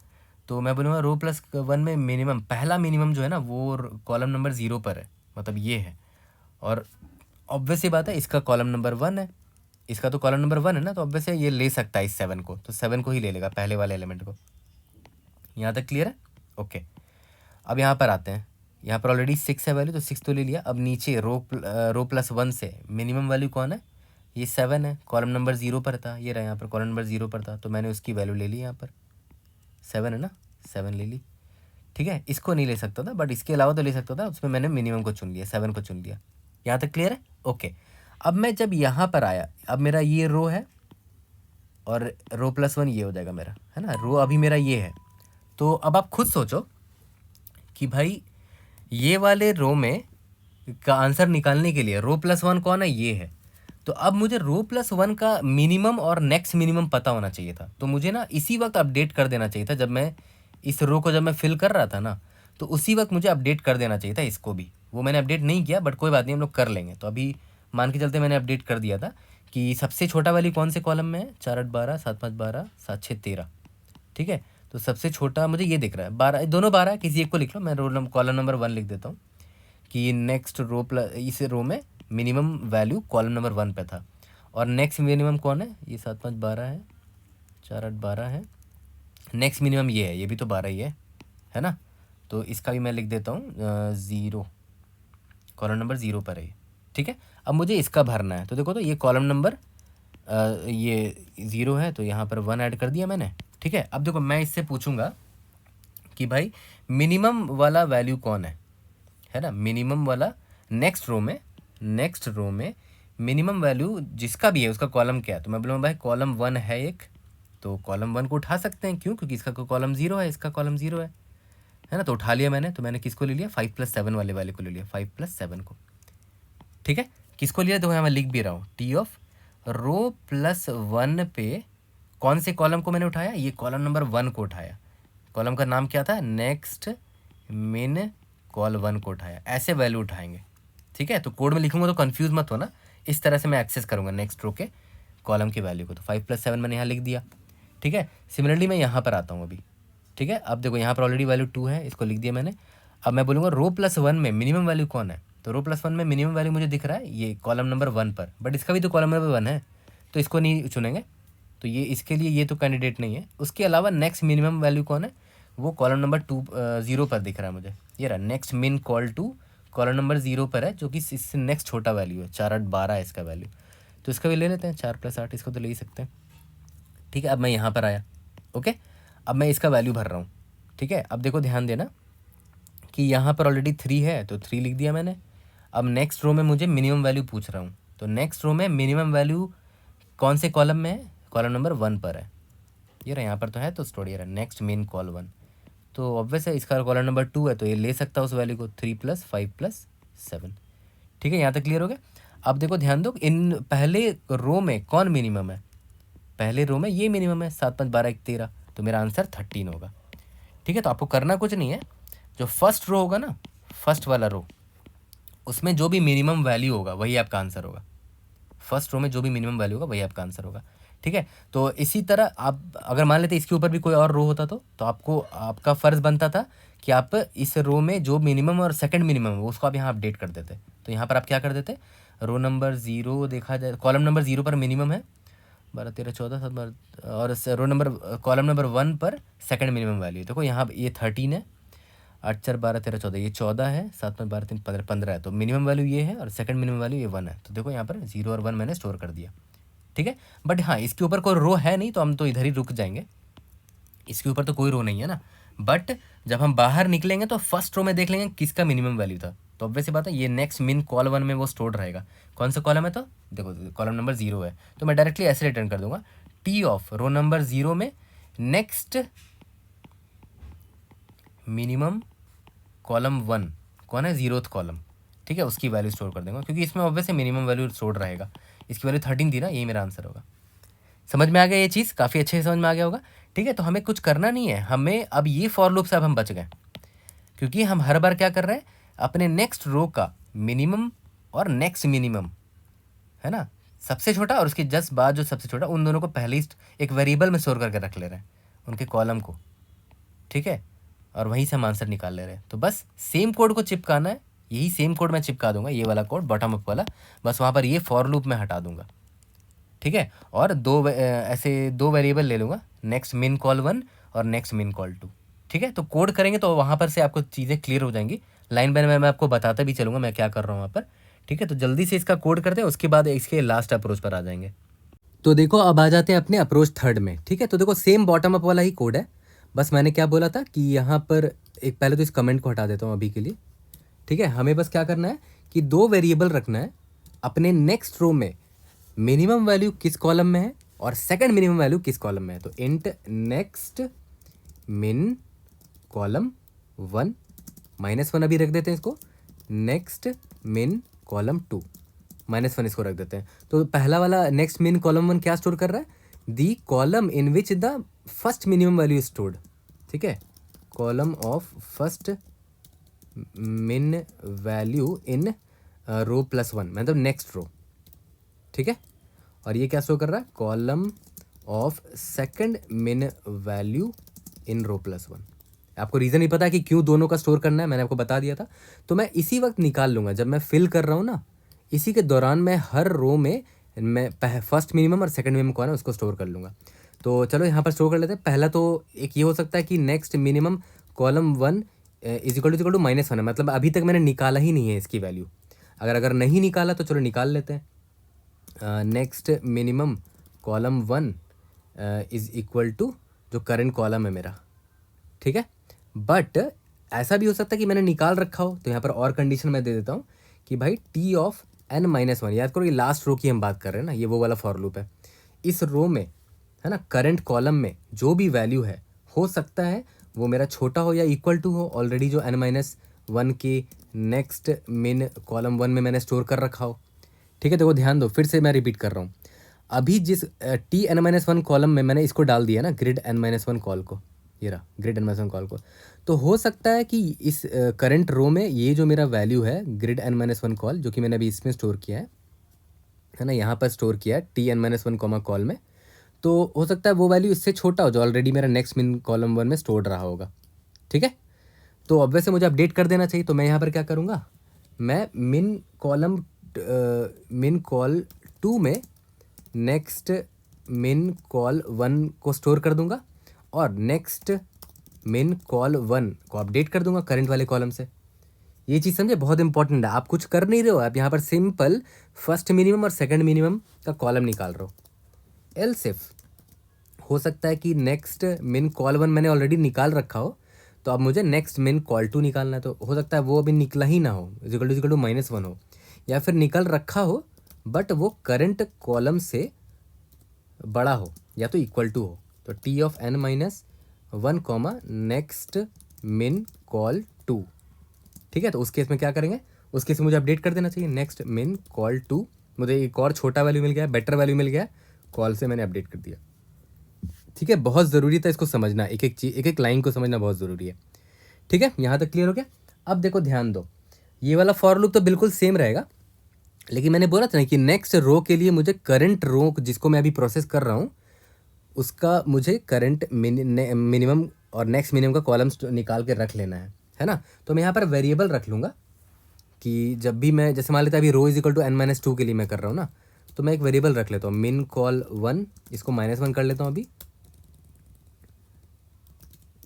Speaker 1: तो मैं बोलूँगा रो प्लस वन में मिनिमम, पहला मिनिमम जो है ना वो कॉलम नंबर 0 पर है, मतलब ये है। और ऑब्वियस सी बात है इसका कॉलम नंबर 1 है, इसका तो कॉलम नंबर 1 है ना, तो ऑब्वियस ये ले सकता है इस 7 को, तो 7 को ही ले लेगा पहले वाले एलिमेंट को। यहाँ तक क्लियर है, ओके। अब यहाँ पर आते हैं, यहाँ पर ऑलरेडी 6 है वैल्यू, तो 6 तो ले लिया। अब नीचे रो प्लस 1 से मिनिमम वैल्यू कौन है, ये 7 है, कॉलम नंबर 0 पर था, ये रहा यहाँ पर कॉलम नंबर 0 पर था, तो मैंने उसकी वैल्यू ले ली, यहाँ पर 7 है ना, 7 ले ली। ठीक है, इसको नहीं ले सकता था बट इसके अलावा तो ले सकता था, उसमें मैंने मिनिमम को चुन लिया, 7 को चुन लिया। यहाँ तक क्लियर है? ओके। अब मैं जब यहाँ पर आया, अब मेरा ये रो है और रो प्लस 1 ये हो जाएगा मेरा, है ना, रो अभी मेरा ये है। तो अब आप खुद सोचो कि भाई ये वाले रो में का आंसर निकालने के लिए रो प्लस 1 कौन है, ये है। तो अब मुझे रो प्लस 1 का मिनिमम और नेक्स्ट मिनिमम पता होना चाहिए था, तो मुझे ना इसी वक्त अपडेट कर देना चाहिए था। जब मैं इस रो को जब मैं फिल कर रहा था ना, तो उसी वक्त मुझे अपडेट कर देना चाहिए था इसको भी। वो मैंने अपडेट नहीं किया बट कोई बात नहीं, हम लोग कर लेंगे। तो अभी मान के चलते मैंने अपडेट कर दिया था कि सबसे छोटा वाली कौन से कॉलम में है, 4 8 12 7 5 12 7 6 13। ठीक है, तो सबसे छोटा मुझे ये दिख रहा है 12, दोनों 12 है, किसी एक को लिख लो, मैं रोल कॉलम नंबर 1 लिख देता हूँ कि नेक्स्ट रो प्लस इस रो में मिनिमम वैल्यू कॉलम नंबर 1 पे था। और नेक्स्ट मिनिमम कौन है, ये 7 5 12 है, 4 8 12 है, नेक्स्ट मिनिमम ये है, ये भी तो 12 ही है ना। तो इसका भी मैं लिख देता हूँ 0, कॉलम नंबर 0 पर है ये। ठीक है, अब मुझे इसका भरना है, तो देखो तो ये कॉलम नंबर ये 0 है, तो यहाँ पर 1 ऐड कर दिया मैंने। ठीक है, अब देखो मैं इससे पूछूंगा कि भाई मिनिमम वाला वैल्यू कौन है ना, मिनिमम वाला नेक्स्ट रो में मिनिमम वैल्यू जिसका भी है उसका कॉलम क्या है। तो मैं बोलूँगा भाई कॉलम 1 है एक, तो कॉलम 1 को उठा सकते हैं, क्यों, क्योंकि इसका कॉलम 0 है, इसका कॉलम 0 है ना। तो उठा लिया मैंने, तो मैंने किसको ले लिया, 5 + 7 वाले को ले लिया, 5 + 7 को। ठीक है, किसको लिया, तो यहाँ मैं लिख भी रहा हूँ, टी ऑफ रो प्लस 1 पे कौन से कॉलम को मैंने उठाया, ये कॉलम नंबर 1 को उठाया। कॉलम का नाम क्या था, नेक्स्ट मिन कॉल 1 को उठाया। ऐसे वैल्यू उठाएंगे। ठीक है, तो कोड में लिखूंगा तो कंफ्यूज मत होना, इस तरह से मैं एक्सेस करूंगा नेक्स्ट रो के कॉलम की वैल्यू को। तो 5 + 7 मैंने यहाँ लिख दिया। ठीक है, सिमिलरली मैं यहाँ पर आता हूँ अभी। ठीक है, अब देखो यहाँ पर ऑलरेडी वैल्यू 2 है, इसको लिख दिया मैंने। अब मैं बोलूँगा रो प्लस 1 में मिनिमम वैल्यू कौन है, तो रो प्लस 1 में मिनिमम वैल्यू मुझे दिख रहा है ये कॉलम नंबर 1 पर, बट इसका भी तो कॉलम नंबर 1 है, तो इसको नहीं चुनेंगे, तो ये इसके लिए ये तो कैंडिडेट नहीं है। उसके अलावा नेक्स्ट मिनिमम वैल्यू कौन है, वो कॉलम नंबर 0 पर दिख रहा है मुझे, ये रहा next min call 2 column number 0 पर है, जो कि इससे नेक्स्ट छोटा वैल्यू है, 4 8 12 है इसका वैल्यू। तो इसका भी ले लेते हैं, 4 + 8, इसको तो ले ही सकते हैं। ठीक है, अब मैं यहाँ पर आया। ओके, अब मैं इसका वैल्यू भर रहा हूँ। ठीक है, अब देखो ध्यान देना कि यहाँ पर ऑलरेडी 3 है, तो 3 लिख दिया मैंने। अब नेक्स्ट रो में मुझे मिनिमम वैल्यू पूछ रहा हूँ, तो नेक्स्ट रो में मिनिमम वैल्यू कौन से कॉलम में है, कॉलम नंबर 1 पर है, ये रहा, यहाँ पर तो है, तो स्टोरी रहा नेक्स्ट मेन कॉल 1। तो ऑब्वियस है इसका कॉलम नंबर 2 है, तो ये ले सकता है उस वैल्यू को, 3 + 5 + 7। ठीक है, यहाँ तक क्लियर हो गया। अब देखो ध्यान दो, इन पहले रो में कौन मिनिमम है, पहले रो में ये मिनिमम है, 7 5 12 1 13, तो मेरा आंसर 13 होगा। ठीक है, तो आपको करना कुछ नहीं है, जो फर्स्ट रो होगा ना, फर्स्ट वाला रो, उसमें जो भी मिनिमम वैल्यू होगा वही आपका आंसर होगा। फर्स्ट रो में जो भी मिनिमम वैल्यू होगा वही आपका आंसर होगा। ठीक है, तो इसी तरह आप अगर मान लेते इसके ऊपर भी कोई और रो होता तो आपको आपका फ़र्ज़ बनता था कि आप इस रो में जो मिनिमम और सेकंड मिनिमम है उसको आप यहाँ अपडेट कर देते। तो यहाँ पर आप क्या कर देते, रो नंबर 0 देखा जाए, कॉलम नंबर 0 पर मिनिमम है 12 13 14 7 और रो नंबर कॉलम नंबर 1 पर सेकंड मिनिमम वैल्यू। देखो यहाँ ये 13 है, 8 4 12 13 14, ये 14 है, 7 5 12 3 15 है, तो मिनिमम वैल्यू ये है और सेकंड मिनिमम वैल्यू ये 1 है। तो देखो यहाँ पर 0 और 1 मैंने स्टोर कर दिया। ठीक है, बट हाँ इसके ऊपर कोई रो है नहीं, तो हम तो इधर ही रुक जाएंगे, इसके ऊपर तो कोई रो नहीं है ना। बट जब हम बाहर निकलेंगे तो फर्स्ट रो में देख लेंगे किसका मिनिमम वैल्यू था, तो ऑब्वियस बात है ये नेक्स्ट मिन कॉल 1 में वो स्टोर्ड रहेगा। कौन सा कॉलम है, तो देखो कॉलम नंबर 0 है, तो मैं डायरेक्टली ऐसे रिटर्न कर दूंगा, टी ऑफ रो नंबर 0 में नेक्स्ट मिनिमम कॉलम 1 कौन है, 0th कॉलम। ठीक है, उसकी वैल्यू स्टोर कर देंगे, क्योंकि इसमें ऑब्वियसली मिनिमम वैल्यू स्टोर रहेगा। इसकी वैल्यू 13 थी ना, यही मेरा आंसर होगा। समझ में आ गया ये चीज़, काफ़ी अच्छे से समझ में आ गया होगा। ठीक है, तो हमें कुछ करना नहीं है, हमें अब ये फॉर लूप से अब हम बच गए, क्योंकि हम हर बार क्या कर रहे हैं, अपने नेक्स्ट रो का मिनिमम और नेक्स्ट मिनिमम, है ना, सबसे छोटा और उसके जस्ट बाद जो सबसे छोटा, उन दोनों को पहले ही एक वेरिएबल में स्टोर करके रख ले रहे हैं, उनके कॉलम को। ठीक है, और वहीं से हम आंसर निकाल ले रहे हैं। तो बस सेम कोड को चिपकाना है, यही सेम कोड मैं चिपका दूंगा, ये वाला कोड बॉटम अप वाला, बस वहाँ पर ये फॉर लूप में हटा दूंगा। ठीक है, और ऐसे दो वेरिएबल ले लूँगा, नेक्स्ट मिन कॉल 1 और नेक्स्ट मिन कॉल 2। ठीक है, तो कोड करेंगे तो वहाँ पर से आपको चीज़ें क्लियर हो जाएंगी। लाइन बाय लाइन मैं आपको बताता भी चलूँगा मैं क्या कर रहा हूँ वहाँ पर। ठीक है, तो जल्दी से इसका कोड करते हैं, उसके बाद इसके लास्ट अप्रोच पर आ जाएंगे।
Speaker 2: तो देखो अब आ जाते हैं अपने अप्रोच थर्ड में। ठीक है, तो देखो सेम बॉटम अप वाला ही कोड है, बस मैंने क्या बोला था कि यहाँ पर एक पहले तो इस कमेंट को हटा देता हूँ अभी के लिए। ठीक है, हमें बस क्या करना है कि दो वेरिएबल रखना है अपने नेक्स्ट रो में, मिनिमम वैल्यू किस कॉलम में है और सेकंड मिनिमम वैल्यू किस कॉलम में है। तो इंट नेक्स्ट मिन कॉलम 1 -1 अभी रख देते हैं इसको, नेक्स्ट मिन कॉलम 2 -1 इसको रख देते हैं। तो पहला वाला नेक्स्ट मिन कॉलम 1 क्या स्टोर कर रहा है, the column in which the first minimum value stored. ठीक है, कॉलम ऑफ फर्स्ट मिन वैल्यू इन रो +1 मतलब नेक्स्ट रो। ठीक है, और ये क्या शो कर रहा है, कॉलम ऑफ सेकंड मिन वैल्यू इन रो +1। आपको रीज़न ही पता है कि क्यों दोनों का स्टोर करना है, मैंने आपको बता दिया था। तो मैं इसी वक्त निकाल लूँगा जब मैं फिल कर रहा हूँ ना, इसी के दौरान मैं हर रो में मैं फर्स्ट मिनिमम और सेकंड मिनिमम कौन है उसको स्टोर कर लूँगा। तो चलो यहाँ पर स्टोर कर लेते हैं। पहला तो एक ये हो सकता है कि next minimum column 1 is equal to -1 है, मतलब अभी तक मैंने निकाला ही नहीं है इसकी वैल्यू। अगर नहीं निकाला तो चलो निकाल लेते हैं। Next minimum column 1 is equal to जो करंट कॉलम है मेरा। ठीक है, बट ऐसा भी हो सकता है कि मैंने निकाल रखा हो, तो यहाँ पर और कंडीशन मैं दे देता हूँ कि भाई टी ऑफ n-1, याद करो ये लास्ट रो की हम बात कर रहे हैं ना, ये वो वाला फॉर लूप है। इस रो में है ना, करंट कॉलम में जो भी वैल्यू है हो सकता है वो मेरा छोटा हो या इक्वल टू हो ऑलरेडी जो n-1 के नेक्स्ट मिन कॉलम 1 में मैंने स्टोर कर रखा हो। ठीक है, देखो ध्यान दो, फिर से मैं रिपीट कर रहा हूँ। अभी जिस टी n-1 कॉलम में मैंने इसको डाल दिया ना, ग्रिड n-1 कॉल को, ये रहा ग्रिड n-1 कॉल को, तो हो सकता है कि इस करंट रो में ये जो मेरा वैल्यू है ग्रिड n-1 कॉल, जो कि मैंने अभी इसमें स्टोर किया है ना, यहाँ पर स्टोर किया है टी n-1 कॉल में, तो हो सकता है वो वैल्यू इससे छोटा हो जो ऑलरेडी मेरा नेक्स्ट मिन कॉलम 1 में स्टोर्ड रहा होगा। ठीक है, तो अब वैसे मुझे अपडेट कर देना चाहिए, तो मैं यहाँ पर क्या करूँगा, मैं मिन कॉल 2 में नेक्स्ट मिन कॉल 1 को स्टोर कर दूंगा और नेक्स्ट मिन कॉल 1 को अपडेट कर दूंगा करंट वाले कॉलम से। ये चीज़ समझे, बहुत इंपॉर्टेंट है। आप कुछ कर नहीं रहे हो, आप यहाँ पर सिंपल फर्स्ट मिनिमम और सेकंड मिनिमम का कॉलम निकाल रहे हो। एल्स इफ हो सकता है कि नेक्स्ट मिन कॉल 1 मैंने ऑलरेडी निकाल रखा हो, तो अब मुझे नेक्स्ट मिन कॉल 2 निकालना है, तो हो सकता है वो अभी निकला ही ना हो, इक्वल टू -1 हो, या फिर निकल रखा हो बट वो करंट कॉलम से बड़ा हो या तो इक्वल टू हो। तो T of n-1 comma next min call 2। ठीक है, तो उस केस में क्या करेंगे, उस केस में मुझे अपडेट कर देना चाहिए नेक्स्ट मिन कॉल 2। मुझे एक और छोटा वैल्यू मिल गया, बेटर वैल्यू मिल गया, कॉल से मैंने अपडेट कर दिया। ठीक है, बहुत ज़रूरी था इसको समझना, एक एक चीज़, एक एक लाइन को समझना बहुत ज़रूरी है। ठीक है, यहाँ तक क्लियर हो गया। अब देखो ध्यान दो, ये वाला फॉर लूप तो बिल्कुल सेम रहेगा, लेकिन मैंने बोला था ना कि नेक्स्ट रो के लिए मुझे करंट रो जिसको मैं अभी प्रोसेस कर रहा हूँ उसका मुझे करंट मिनिमम और नेक्स्ट मिनिमम का कॉलम निकाल के रख लेना है ना। तो मैं यहाँ पर वेरिएबल रख लूँगा कि जब भी मैं, जैसे मान लेते हैं अभी रो इज इक्वल टू n-2 के लिए मैं कर रहा हूँ ना, तो मैं एक वेरिएबल रख लेता हूँ मिन कॉल 1, इसको -1 कर लेता हूँ अभी,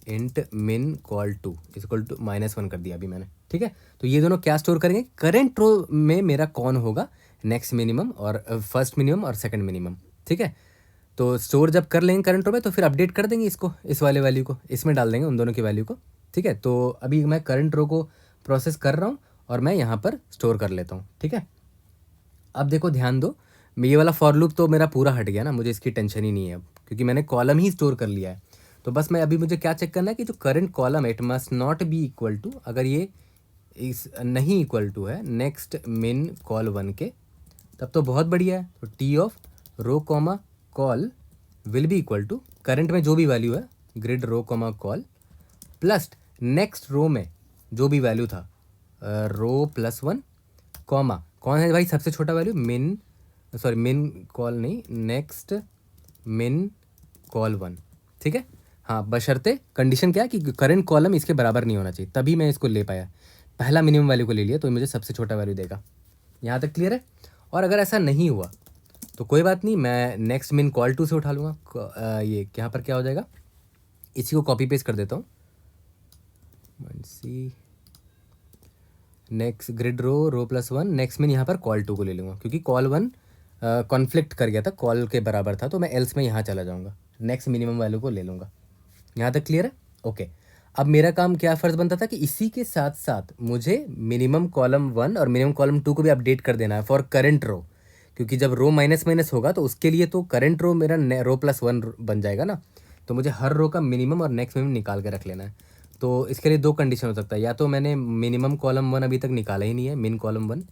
Speaker 2: इंट मिन कॉल 2 इज इक्वल टू -1 कर दिया अभी मैंने। ठीक है, तो ये दोनों क्या स्टोर करेंगे, करंट रो में मेरा कौन होगा नेक्स्ट मिनिमम और फर्स्ट मिनिमम और सेकंड मिनिमम। ठीक है, तो स्टोर जब कर लेंगे करंट रो में तो फिर अपडेट कर देंगे इसको, इस वाले वैल्यू को इसमें डाल देंगे, उन दोनों की वैल्यू को। ठीक है, तो अभी मैं करंट रो को प्रोसेस कर रहा हूँ और मैं यहाँ पर स्टोर कर लेता हूँ। ठीक है, अब देखो ध्यान दो, ये वाला फॉर लूप तो मेरा पूरा हट गया ना, मुझे इसकी टेंशन ही नहीं है अब, क्योंकि मैंने कॉलम ही स्टोर कर लिया है। तो बस मैं अभी मुझे क्या चेक करना है कि जो करंट कॉलम है it must not be equal to, अगर ये इस नहीं इक्वल टू है नेक्स्ट मिन कॉल 1 के, तब तो बहुत बढ़िया है। तो T of row comma col will be equal to current में जो भी वैल्यू है grid row comma col plus next row में जो भी वैल्यू था रो +1 कॉमा कौन है भाई सबसे छोटा वैल्यू, मिन कॉल नहीं, नेक्स्ट मिन कॉल 1। ठीक है, हाँ, बशर्ते कंडीशन क्या है कि करंट कॉलम इसके बराबर नहीं होना चाहिए, तभी मैं इसको ले पाया। पहला मिनिमम वैल्यू को ले लिया तो मुझे सबसे छोटा वैल्यू देगा। यहाँ तक क्लियर है। और अगर ऐसा नहीं हुआ तो कोई बात नहीं, मैं नेक्स्ट मिन कॉल 2 से उठा लूँगा। ये यहाँ पर क्या हो जाएगा, इसी को कॉपी पेस्ट कर देता हूँ, सी नेक्स्ट ग्रिड रो प्लस वन, नेक्स्ट में यहाँ पर कॉल टू को ले लूँगा क्योंकि कॉल वन कॉन्फ्लिक्ट कर गया था, कॉल के बराबर था, तो मैं एल्स में यहाँ चला जाऊँगा, नेक्स्ट मिनिमम वैल्यू को ले लूँगा। यहाँ तक क्लियर है? ओके। अब मेरा काम क्या फ़र्ज़ बनता था कि इसी के साथ साथ मुझे मिनिमम कॉलम वन और मिनिमम कॉलम टू को भी अपडेट कर देना है फॉर करंट रो, क्योंकि जब रो माइनस माइनस होगा तो उसके लिए तो करंट रो मेरा रो प्लस वन बन जाएगा ना, तो मुझे हर रो का मिनिमम और नेक्स्ट मिनिमम निकाल के रख लेना है। तो इसके लिए दो कंडीशन हो सकता है, या तो मैंने मिनिमम कॉलम वन अभी तक निकाला ही नहीं है, मिन कॉलम वन,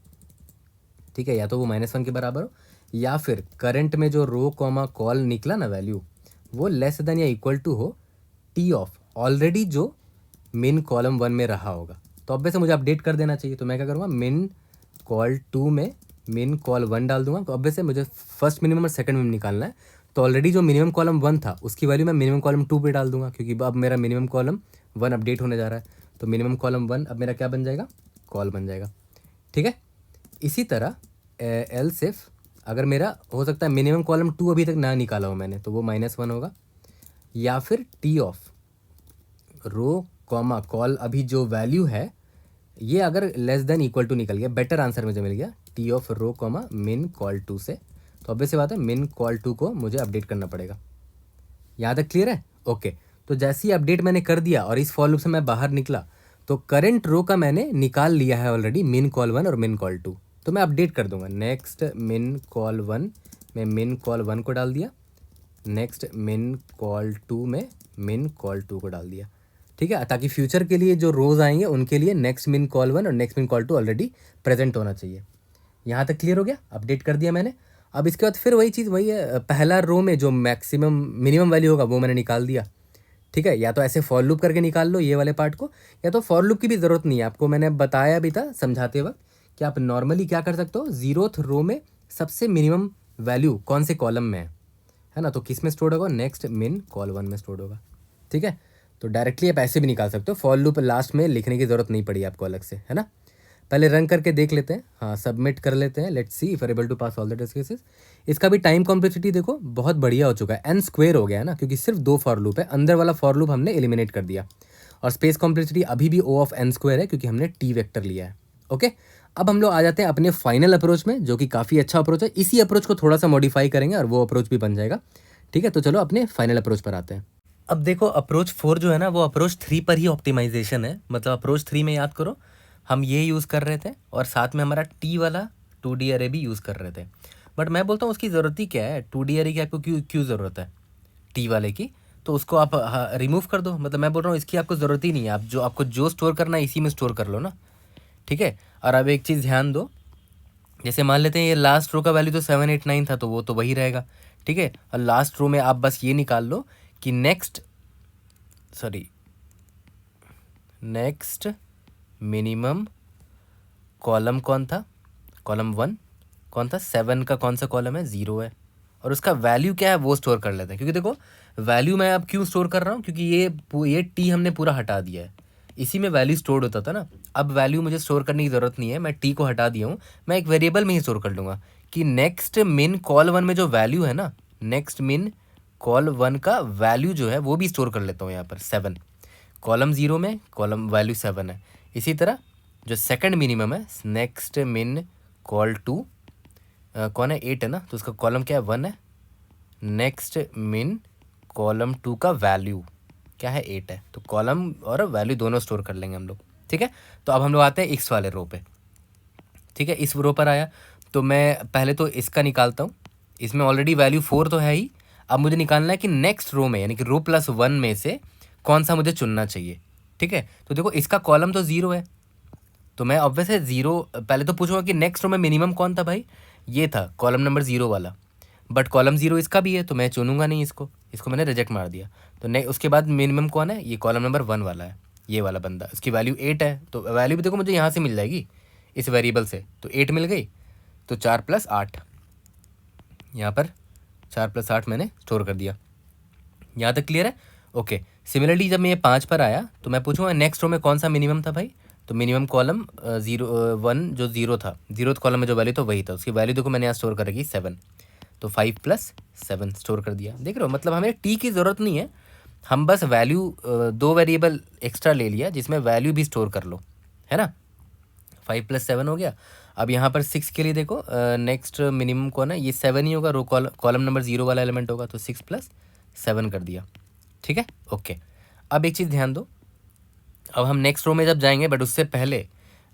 Speaker 2: ठीक है, या तो वो -1 के बराबर हो, या फिर करंट में जो रो कॉमा कॉल निकला ना वैल्यू, वो लेस देन या इक्वल टू हो टी ऑफ ऑलरेडी जो मिन कॉलम वन में रहा होगा। तो अब से मुझे अपडेट कर देना चाहिए, तो मैं क्या करूँगा, मिन कॉल टू में मिन कॉल वन डाल दूंगा। तो अब से मुझे फर्स्ट मिनिमम और सेकंड मिनिमम निकालना है, तो ऑलरेडी जो मिनिमम कॉलम वन था उसकी वैल्यू मैं मिनिमम कॉलम टू पे डाल दूंगा, क्योंकि अब मेरा मिनिमम कॉलम वन अपडेट होने जा रहा है। तो मिनिमम कॉलम वन अब मेरा क्या बन जाएगा, कॉल बन जाएगा, ठीक है। इसी तरह एल्स इफ अगर मेरा हो सकता है मिनिमम कॉलम टू अभी तक ना निकाला हो मैंने, तो वो -1 होगा, या फिर T of row comma col अभी जो वैल्यू है ये अगर लेस देन इक्वल टू निकल गया, बेटर आंसर मुझे मिल गया टी ऑफ रो कॉमा मिन कॉल टू से, तो ऑब्वियस सी बात है मिन कॉल टू को मुझे अपडेट करना पड़ेगा। यहाँ तक क्लियर है? ओके। तो जैसे ही अपडेट मैंने कर दिया और इस फॉर लूप से मैं बाहर निकला, तो करंट रो का मैंने निकाल लिया है ऑलरेडी मिन कॉल वन और मिन कॉल टू, तो मैं अपडेट कर दूंगा। नेक्स्ट मिन कॉल वन में मिन कॉल वन को डाल दिया, नेक्स्ट मिन कॉल टू में मिन कॉल टू को डाल दिया, ठीक है, ताकि फ्यूचर के लिए जो रोज आएंगे उनके लिए नेक्स्ट मिन कॉल वन और next min col to already present होना चाहिए। यहाँ तक क्लियर हो गया? अपडेट कर दिया मैंने। अब इसके बाद फिर वही चीज़ वही है, पहला रो में जो मैक्सिमम मिनिमम वैल्यू होगा वो मैंने निकाल दिया, ठीक है। या तो ऐसे फॉर लूप करके निकाल लो ये वाले पार्ट को, या तो फॉर लूप की भी ज़रूरत नहीं है आपको, मैंने बताया भी था समझाते वक्त कि आप नॉर्मली क्या कर सकते हो, जीरोथ रो में सबसे मिनिमम वैल्यू कौन से कॉलम में है ना, तो किस में स्टोर होगा, नेक्स्ट मिन कॉल वन में स्टोर होगा, ठीक है। तो डायरेक्टली आप ऐसे भी निकाल सकते हो, फॉर लूप लास्ट में लिखने की ज़रूरत नहीं पड़ी आपको अलग से, है ना। पहले रन करके देख लेते हैं, हाँ सबमिट कर लेते हैं, let's see if able to pass all the test cases. इसका भी टाइम कॉम्प्लेक्सिटी देखो बहुत बढ़िया हो चुका है, n स्क्वायर हो गया है ना, क्योंकि सिर्फ दो फॉर लूप है, अंदर वाला फॉर लूप हमने एलिमिनेट कर दिया, और स्पेस कॉम्प्लेक्सिटी अभी भी O ऑफ n स्क्वायर है क्योंकि हमने टी वेक्टर लिया है। ओके, अब हम लोग आ जाते हैं अपने फाइनल अप्रोच में, जो कि काफ़ी अच्छा अप्रोच है। इसी अप्रोच को थोड़ा सा मॉडिफाई करेंगे और वो अप्रोच भी बन जाएगा, ठीक है। तो चलो अपने फाइनल अप्रोच पर आते हैं।
Speaker 1: अब देखो अप्रोच 4 जो है ना वो अप्रोच 3 पर ही ऑप्टिमाइजेशन है, मतलब अप्रोच 3 में याद करो हम ये यूज़ कर रहे थे और साथ में हमारा टी वाला 2D अरे भी यूज़ कर रहे थे। बट मैं बोलता हूँ उसकी ज़रूरत ही क्या है, 2D अरे की आपको क्यों क्यों ज़रूरत है टी वाले की, तो उसको आप रिमूव कर दो। मतलब मैं बोल रहा हूँ इसकी आपको ज़रूरत ही नहीं है, आप जो स्टोर करना है इसी में स्टोर कर लो ना, ठीक है। और अब एक चीज़ ध्यान दो, जैसे मान लेते हैं ये लास्ट रो का वैल्यू तो 7 8 9 था, तो वो तो वही रहेगा, ठीक है। और लास्ट रो में आप बस ये निकाल लो कि नेक्स्ट मिनिमम कॉलम कौन था, कॉलम 1 कौन था, 7 का कौन सा कॉलम है, 0 है, और उसका वैल्यू क्या है वो स्टोर कर लेते हैं। क्योंकि देखो वैल्यू मैं अब क्यों स्टोर कर रहा हूँ, क्योंकि ये टी हमने पूरा हटा दिया है, इसी में वैल्यू स्टोर होता था ना। अब वैल्यू मुझे स्टोर करने की ज़रूरत नहीं है, मैं टी को हटा दिया हूँ, मैं एक वेरिएबल में ही स्टोर कर लूँगा कि नेक्स्ट मिन कॉल वन में जो वैल्यू है ना, नेक्स्ट मिन कॉल वन का वैल्यू जो है वो भी स्टोर कर लेता हूँ यहाँ पर 7, कॉलम 0 में कॉलम वैल्यू 7 है। इसी तरह जो सेकंड मिनिमम है नेक्स्ट मिन कॉल टू कौन है, 8 है ना, तो उसका कॉलम क्या है, 1 है, नेक्स्ट मिन कॉलम 2 का वैल्यू क्या है, 8 है, तो कॉलम और वैल्यू दोनों स्टोर कर लेंगे हम लोग, ठीक है। तो अब हम लोग आते हैं इस वाले रो पे, ठीक है। इस रो पर आया तो मैं पहले तो इसका निकालता हूँ, इसमें ऑलरेडी वैल्यू 4 तो है ही। अब मुझे निकालना है कि नेक्स्ट रो में यानी कि रो प्लस 1 में से कौन सा मुझे चुनना चाहिए, ठीक है। तो देखो इसका कॉलम तो 0 है, तो मैं ऑब्वियस है 0 पहले तो पूछूंगा कि नेक्स्ट रो में मिनिमम कौन था, भाई ये था कॉलम नंबर 0 वाला, बट कॉलम 0 इसका भी है तो मैं चुनूंगा नहीं, इसको मैंने रिजेक्ट मार दिया। तो उसके बाद मिनिमम कौन है, ये कॉलम नंबर 1 वाला है, ये वाला बंदा, इसकी वैल्यू 8 है, तो वैल्यू भी देखो मुझे यहाँ से मिल जाएगी इस वेरिएबल से, तो 8 मिल गई, तो 4 + 8 यहाँ पर 4 + 8 मैंने स्टोर कर दिया। यहाँ तक क्लियर है? ओके। सिमिलरली जब मैं ये 5 पर आया तो मैं पूछूंगा नेक्स्ट रो में कौन सा मिनिमम था भाई, तो मिनिमम कॉलम 1 जो 0 था, 0th कॉलम में जो वैल्यू था वही था, उसकी वैल्यू देखो मैंने यहाँ स्टोर कर रखी 7, तो 5 + 7 स्टोर कर दिया। देख रहे हो, मतलब हमें टी की ज़रूरत नहीं है,
Speaker 2: हम बस वैल्यू 2 वेरिएबल एक्स्ट्रा ले लिया जिसमें वैल्यू भी स्टोर कर लो, है ना। 5 + 7 हो गया। अब यहाँ पर 6 के लिए देखो नेक्स्ट मिनिमम कौन है, ये 7 ही होगा, रो कॉलम नंबर 0 वाला एलिमेंट होगा, तो 6 + 7 कर दिया, ठीक है। ओके, अब एक चीज़ ध्यान दो, अब हम नेक्स्ट रो में जब जाएंगे, बट उससे पहले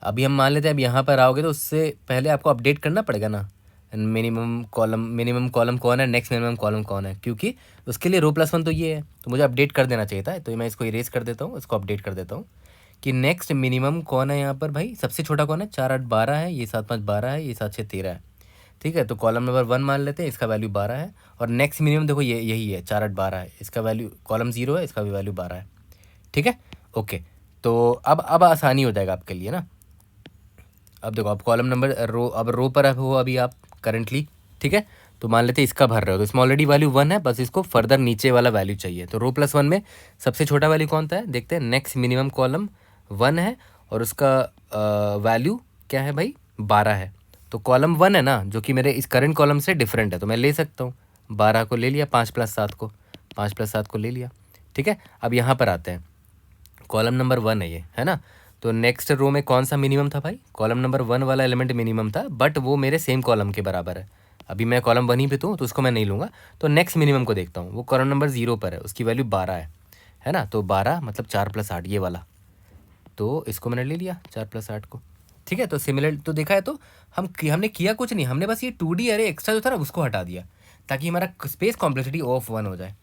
Speaker 2: अभी हम मान लेते हैं अब यहाँ पर आओगे तो उससे पहले आपको अपडेट करना पड़ेगा ना, मिनिमम कॉलम कौन है, नेक्स्ट मिनिमम कॉलम कौन है, क्योंकि उसके लिए रो +1 तो ये है, तो मुझे अपडेट कर देना चाहिए था। तो मैं इसको इरेज कर देता हूँ, इसको अपडेट कर देता हूँ कि नेक्स्ट मिनिमम कौन है यहाँ पर भाई, सबसे छोटा कौन है, 4 8 12 है, ये 7 5 12 है, ये 7 6 13 है, ठीक है। तो कॉलम नंबर 1 मान लेते हैं, इसका वैल्यू 12 है, और नेक्स्ट मिनिमम देखो ये यही है, 4 8 12 है, इसका वैल्यू कॉलम 0 है, इसका भी वैल्यू 12 है, ठीक है। ओके, तो अब आसानी हो जाएगा आपके लिए ना। अब देखो, अब कॉलम नंबर रो पर हो अभी आप करंटली, ठीक है। तो मान लेते हैं इसका भर रहे हो, तो इसमें ऑलरेडी वैल्यू 1 है, बस इसको फर्दर नीचे वाला वैल्यू चाहिए। तो रो +1 में सबसे छोटा वैल्यू कौन सा है, देखते हैं। नेक्स्ट मिनिमम कॉलम 1 है और उसका वैल्यू क्या है भाई, 12 है। तो कॉलम 1 है ना, जो कि मेरे इस करंट कॉलम से डिफरेंट है, तो मैं ले सकता हूँ 12 को ले लिया, 5 + 7 को, 5 + 7 को ले लिया, ठीक है। अब यहाँ पर आते हैं, कॉलम नंबर 1 है ये, है ना। तो नेक्स्ट रो में कौन सा मिनिमम था भाई, कॉलम नंबर 1 वाला एलिमेंट मिनिमम था, बट वो मेरे सेम कॉलम के बराबर है। अभी मैं कॉलम 1 ही पे तो उसको मैं नहीं लूँगा। तो नेक्स्ट मिनिमम को देखता हूँ, वो कॉलम नंबर 0 पर है, उसकी वैल्यू 12 है ना। तो 12 मतलब 4 + 8 ये वाला, तो इसको मैंने ले लिया 4 + 8 को, ठीक है। तो सिमिलर तो देखा है, तो हमने किया कुछ नहीं, हमने बस ये 2D अरे एक्स्ट्रा जो था ना उसको हटा दिया, ताकि हमारा स्पेस कॉम्प्लेक्सिटी ऑफ 1 हो जाए,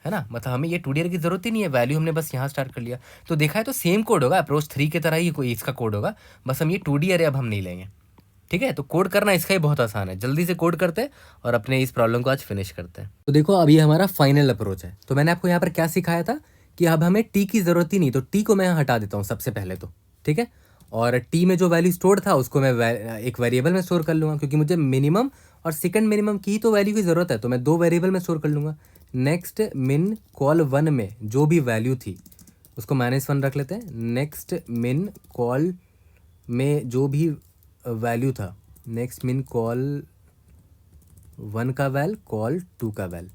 Speaker 2: है ना। मतलब हमें ये 2D की ज़रूरत ही नहीं है, वैल्यू हमने बस यहाँ स्टार्ट कर लिया। तो देखा है, तो सेम कोड होगा, अप्रोच 3 की तरह ही कोई इसका कोड होगा, बस हम ये 2D अरे अब हम नहीं लेंगे, ठीक है। तो कोड करना इसका ही बहुत आसान है, जल्दी से कोड करते हैं और अपने इस प्रॉब्लम को आज फिनिश करते हैं। तो देखो, अब ये हमारा फाइनल अप्रोच है। तो मैंने आपको यहाँ पर क्या सिखाया था कि अब हमें टी की ज़रूरत ही नहीं, तो टी को मैं हटा देता हूँ सबसे पहले तो, ठीक है। और टी में जो वैल्यू स्टोर था उसको मैं एक वेरिएबल में स्टोर कर लूँगा, क्योंकि मुझे मिनिमम और सेकंड मिनिमम की तो वैल्यू की ज़रूरत है, तो मैं 2 वेरिएबल में स्टोर कर लूँगा। नेक्स्ट मिन कॉल 1 में जो भी वैल्यू थी उसको -1 रख लेते हैं। नेक्स्ट मिन कॉल में जो भी वैल्यू था, नेक्स्ट मिन कॉल 1 का वैल, कॉल 2 का वैल,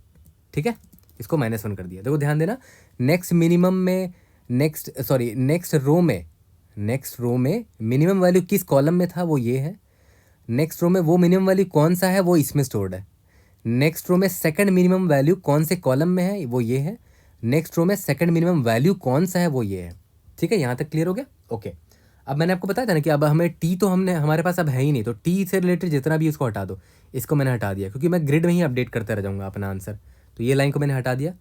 Speaker 2: ठीक है। इसको -1 कर दिया। देखो ध्यान देना, नेक्स्ट मिनिमम में नेक्स्ट रो में मिनिमम वैल्यू किस कॉलम में था वो ये है। नेक्स्ट रो में वो मिनिमम वैल्यू कौन सा है वो इसमें स्टोर्ड है। नेक्स्ट रो में सेकंड मिनिमम वैल्यू कौन से कॉलम में है वो ये है। नेक्स्ट रो में सेकंड मिनिमम वैल्यू कौन सा है वो ये है, ठीक है। यहाँ तक क्लियर हो गया। ओके, अब मैंने आपको बताया था ना कि अब हमें टी तो हमारे पास अब है ही नहीं, तो टी से रिलेटेड जितना भी इसको हटा दो। इसको मैंने हटा दिया क्योंकि मैं ग्रिड में ही अपडेट करते रह जाऊँगा अपना आंसर, तो ये लाइन को मैंने हटा दिया,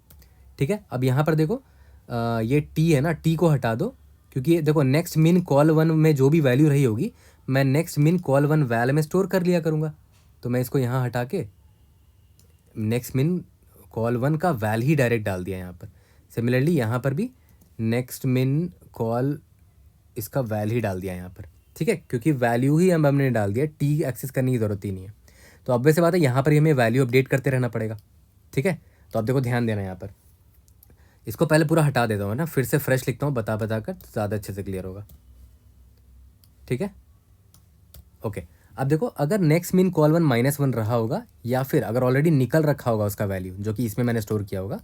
Speaker 2: ठीक है। अब यहाँ पर देखो ये टी है ना, टी को हटा दो, क्योंकि देखो नेक्स्ट मिन कॉल 1 में जो भी वैल्यू रही होगी मैं नेक्स्ट मिन कॉल 1 वैल में स्टोर कर लिया करूँगा। तो मैं इसको यहाँ हटा के नेक्स्ट मिन कॉल 1 का वैल ही डायरेक्ट डाल दिया यहाँ पर। सिमिलरली यहाँ पर भी नेक्स्ट मिन कॉल इसका वैल ही डाल दिया यहाँ पर, ठीक है, क्योंकि वैल्यू ही हमने डाल दिया, टी एक्सेस करने की ज़रूरत ही नहीं है। तो अब वैसे बात है, यहाँ पर हमें वैल्यू अपडेट करते रहना पड़ेगा, ठीक है। तो अब देखो ध्यान देना, यहाँ पर इसको पहले पूरा हटा देता हूँ ना, फिर से फ्रेश लिखता हूँ बता कर, तो ज़्यादा अच्छे से क्लियर होगा, ठीक है। ओके, अब देखो, अगर नेक्स्ट मिन कॉल 1 -1 रहा होगा, या फिर अगर ऑलरेडी निकल रखा होगा उसका वैल्यू जो कि इसमें मैंने स्टोर किया होगा,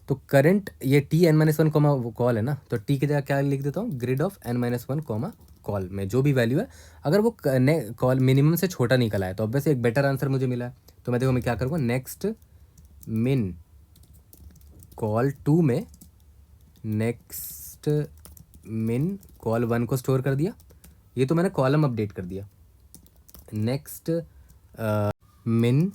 Speaker 2: तो करंट ये टी n-1 कॉमा कॉल है ना, तो टी की जगह क्या लिख देता हूँ, grid of n-1 comma col में जो भी वैल्यू है, अगर वो कॉल मिनिमम से छोटा निकला है तो ऑब्वियसली एक बेटर आंसर मुझे मिला है। तो मैं देखो मैं क्या करूँगा, नेक्स्ट मिन कॉल 2 में नेक्स्ट मिन कॉल 1 को स्टोर कर दिया, ये तो मैंने कॉलम अपडेट कर दिया। नेक्स्ट मिन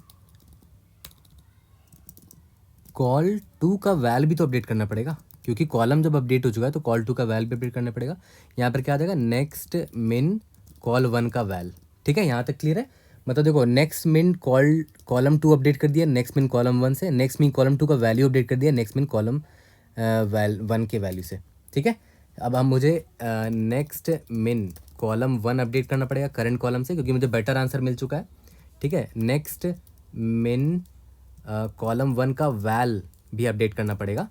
Speaker 2: कॉल 2 का वैल भी तो अपडेट करना पड़ेगा, क्योंकि कॉलम जब अपडेट हो चुका है तो कॉल 2 का वैल भी अपडेट करना पड़ेगा। यहाँ पर क्या आ जाएगा, नेक्स्ट मिन कॉल 1 का वैल, ठीक है। यहाँ तक क्लियर है। मतलब देखो, नेक्स्ट मिन कॉलम 2 अपडेट कर दिया नेक्स्ट मिन कॉलम 1 से, नेक्स्ट मिन कॉलम 2 का वैल्यू अपडेट कर दिया नेक्स्ट मिन कॉलम 1 के वैल्यू से, ठीक है। अब हम मुझे नेक्स्ट मिन कॉलम 1 अपडेट करना पड़ेगा करंट कॉलम से, क्योंकि मुझे बेटर आंसर मिल चुका है, ठीक है। नेक्स्ट मिन कॉलम 1 का वैल भी अपडेट करना पड़ेगा।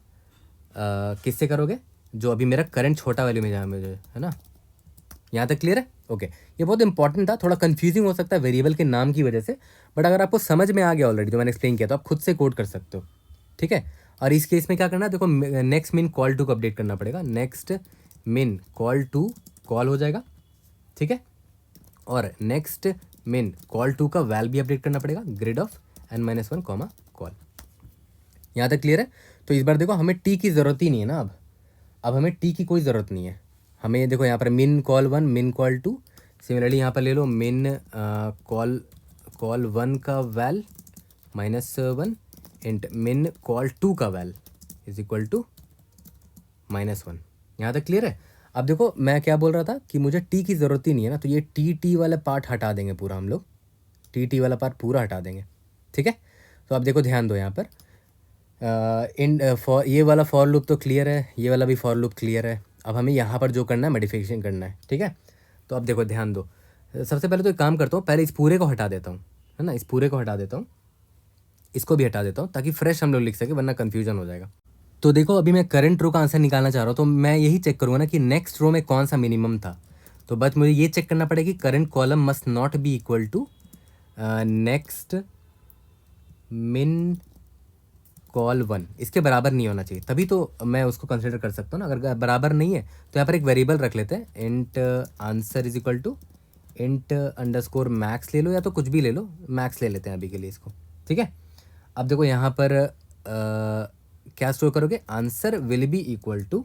Speaker 2: किससे करोगे, जो अभी मेरा करंट छोटा वैल्यू में जहाँ मुझे है ना। यहाँ तक क्लियर है। ओके, ये बहुत इंपॉर्टेंट था, थोड़ा कंफ्यूजिंग हो सकता है वेरिएबल के नाम की वजह से, बट अगर आपको समझ में आ गया ऑलरेडी तो मैंने एक्सप्लेन किया, तो आप खुद से कोड कर सकते हो, ठीक है। और इस केस में क्या करना है, देखो नेक्स्ट मिन कॉल टू को अपडेट करना पड़ेगा। Next min col to call हो जाएगा, ठीक है। और नेक्स्ट मिन कॉल टू का वैल भी अपडेट करना पड़ेगा, grid of n-1 comma call. यहाँ तक क्लियर है। तो इस बार देखो हमें टी की ज़रूरत ही नहीं है ना, अब हमें टी की कोई ज़रूरत नहीं है। हमें देखो यहाँ पर मिन कॉल वन, मिन कॉल टू, सिमिलरली यहाँ पर ले लो मिन कॉल वन का वैल -1 इंट मिन कॉल टू का वैल इज इक्वल टू -1। यहाँ तक क्लियर है। अब देखो मैं क्या बोल रहा था कि मुझे टी की ज़रूरत ही नहीं है ना, तो ये टी वाला पार्ट हटा देंगे पूरा, हम लोग टी वाला पार्ट पूरा हटा देंगे, ठीक है। तो अब देखो ध्यान दो यहाँ पर फॉर ये वाला फॉर लूप तो क्लियर है, ये वाला भी फॉर लूप क्लियर है। अब हमें यहाँ पर जो करना है मॉडिफिकेशन करना है, ठीक है। तो अब देखो ध्यान दो, सबसे पहले तो एक काम करता हूँ, पहले इस पूरे को हटा देता हूँ, है ना, इस पूरे को हटा देता हूँ, इसको भी हटा देता हूँ ताकि फ्रेश हम लोग लिख सके, वरना कन्फ्यूजन हो जाएगा। तो देखो अभी मैं करंट रो का आंसर निकालना चाह रहा हूँ, तो मैं यही चेक करूँगा ना कि नेक्स्ट रो में कौन सा मिनिमम था। तो बस मुझे ये चेक करना पड़ेगा कि current column must not be equal to next min col one, इसके बराबर नहीं होना चाहिए, तभी तो मैं उसको कंसिडर कर सकता हूँ ना। अगर बराबर नहीं है तो यहाँ पर एक वेरिएबल रख लेते हैं, int answer is equal to int underscore max ले लो, या तो कुछ भी ले लो, मैक्स ले लेते हैं अभी के लिए इसको, ठीक है। अब देखो यहाँ पर क्या स्टोर करोगे, answer will be equal to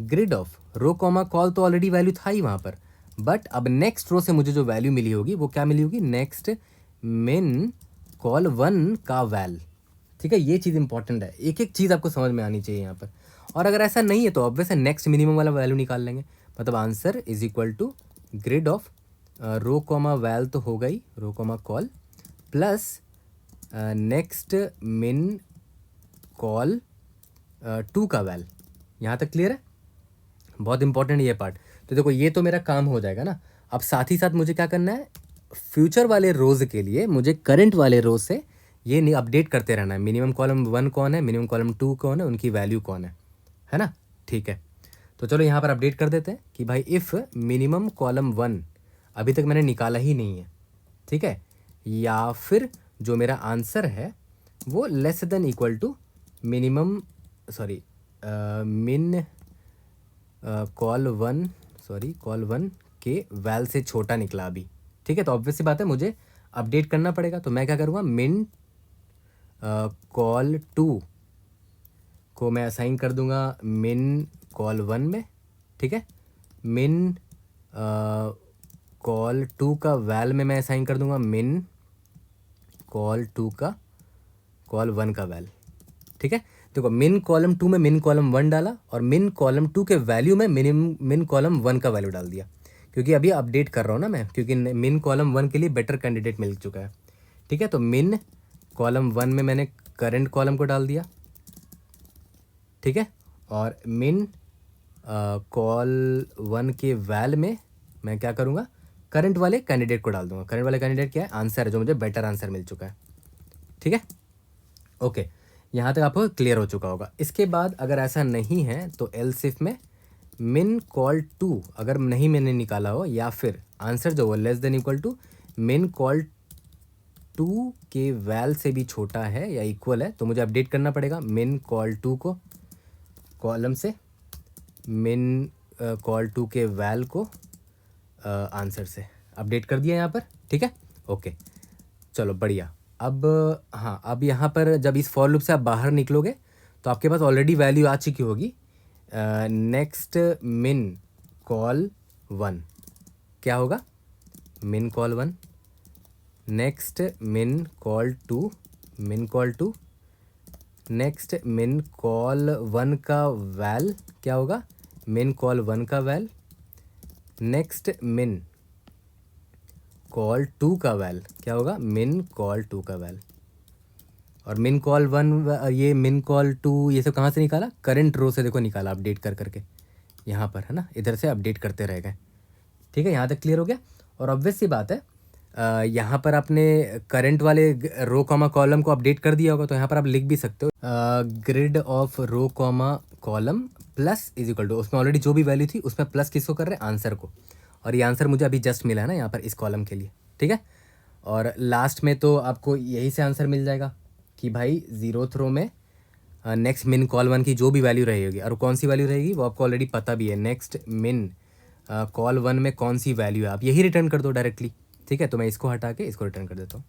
Speaker 2: grid of row comma col, तो ऑलरेडी वैल्यू था ही वहाँ पर, बट अब नेक्स्ट रो से मुझे जो वैल्यू मिली होगी वो क्या मिली होगी, नेक्स्ट मिन कॉल वन का वैल, ठीक है। ये चीज़ इंपॉर्टेंट है, एक एक चीज़ आपको समझ में आनी चाहिए यहाँ पर। और अगर ऐसा नहीं है तो ऑब्वियस है नेक्स्ट मिनिमम वाला वैल्यू निकाल लेंगे, मतलब answer is equal to grid of row comma val तो होगा ही, row comma col plus next min col two का वैल। यहाँ तक क्लियर है, बहुत इंपॉर्टेंट ये पार्ट। तो देखो ये तो मेरा काम हो जाएगा ना। अब साथ ही साथ मुझे क्या करना है, फ्यूचर वाले रोज़ के लिए मुझे करंट वाले रोज से ये नहीं अपडेट करते रहना है, मिनिमम कॉलम वन कौन है, मिनिमम कॉलम टू कौन है, उनकी वैल्यू कौन है ना, ठीक है। तो चलो यहाँ पर अपडेट कर देते हैं कि भाई इफ़ मिनिमम कॉलम वन अभी तक मैंने निकाला ही नहीं है, ठीक है, या फिर जो मेरा आंसर है वो less than equal to minimum min col one के वैल से छोटा निकला अभी, ठीक है। तो ऑब्वियस सी बात है मुझे अपडेट करना पड़ेगा। तो मैं क्या करूँगा, मिन कॉल टू को मैं असाइन कर दूंगा मिन कॉल वन में, ठीक है। मिन कॉल टू का वैल में मैं असाइन कर दूंगा मिन कॉल टू का कॉल वन का वैल, ठीक है। देखो मिन कॉलम टू में मिन कॉलम वन डाला और मिन कॉलम टू के वैल्यू में मिन कॉलम वन का वैल्यू डाल दिया, क्योंकि अभी अपडेट कर रहा हूँ ना मैं, क्योंकि मिन कॉलम वन के लिए बेटर कैंडिडेट मिल चुका है, ठीक है। तो मिन कॉलम वन में मैंने करंट कॉलम को डाल दिया, ठीक है। और मिन कॉल वन के वैल में मैं क्या करूँगा, करंट वाले कैंडिडेट को डाल दूंगा। करंट वाले कैंडिडेट क्या है, आंसर है, जो मुझे बेटर आंसर मिल चुका है, ठीक है। ओके, यहाँ तक आपको क्लियर हो चुका होगा। इसके बाद अगर ऐसा नहीं है तो एल्स इफ में मिन कॉल टू अगर नहीं मैंने निकाला हो, या फिर आंसर जो हो लेस देन इक्वल टू मिन कॉल टू के वैल से भी छोटा है या इक्वल है, तो मुझे अपडेट करना पड़ेगा मिन कॉल टू को कॉलम से मिन कॉल टू के वैल को आंसर से अपडेट कर दिया यहाँ पर, ठीक है। ओके चलो बढ़िया। अब हाँ, अब यहाँ पर जब इस फॉर लूप से आप बाहर निकलोगे तो आपके पास ऑलरेडी वैल्यू आ चुकी होगी, नेक्स्ट मिन कॉल वन क्या होगा, मिन col one, next min col to next min col one का वैल क्या होगा, मिन कॉल वन का well, next min col two का वैल क्या होगा, मिन कॉल टू का वैल। और मिन कॉल वन, ये मिन कॉल टू ये सब कहाँ से निकाला, करंट रो से देखो निकाला अपडेट कर करके, यहाँ पर है ना, इधर से अपडेट करते रह गए, ठीक है। यहाँ तक क्लियर हो गया। और ऑब्वियस सी बात है यहाँ पर आपने करंट वाले रो कॉमा कॉलम को अपडेट कर दिया होगा, तो यहाँ पर आप लिख भी सकते हो grid of row comma column plus is equal to, उसमें ऑलरेडी जो भी वैल्यू थी उसमें प्लस किसको कर रहे हैं, आंसर को। और ये आंसर मुझे अभी जस्ट मिला है ना यहाँ पर इस कॉलम के लिए, ठीक है। और लास्ट में तो आपको यही से आंसर मिल जाएगा कि भाई जीरोथ रो में नेक्स्ट मिन कॉल वन की जो भी वैल्यू रहेगी, और कौन सी वैल्यू रहेगी वो आपको ऑलरेडी पता भी है। नेक्स्ट मिन कॉल वन में कौन सी वैल्यू है, आप यही रिटर्न कर दो डायरेक्टली, ठीक है। तो मैं इसको हटा के इसको रिटर्न कर देता हूँ।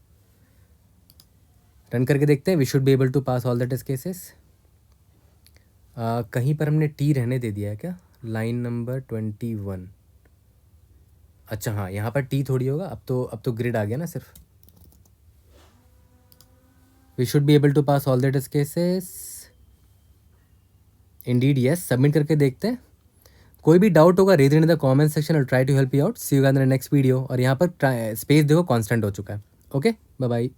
Speaker 2: रन करके देखते हैं। We should be able to pass all the test cases. कहीं पर हमने टी रहने दे दिया है क्या? Line number 21। अच्छा हाँ, यहाँ पर टी थोड़ी होगा, अब तो ग्रिड आ गया ना सिर्फ। We should be able to pass all the test cases. Indeed yes. Submit करके देखते हैं। कोई भी डाउट होगा read in the comment section और try to help you out. See you guys in the next video. और यहाँ पर स्पेस देखो कांस्टेंट हो चुका है। Okay, bye bye.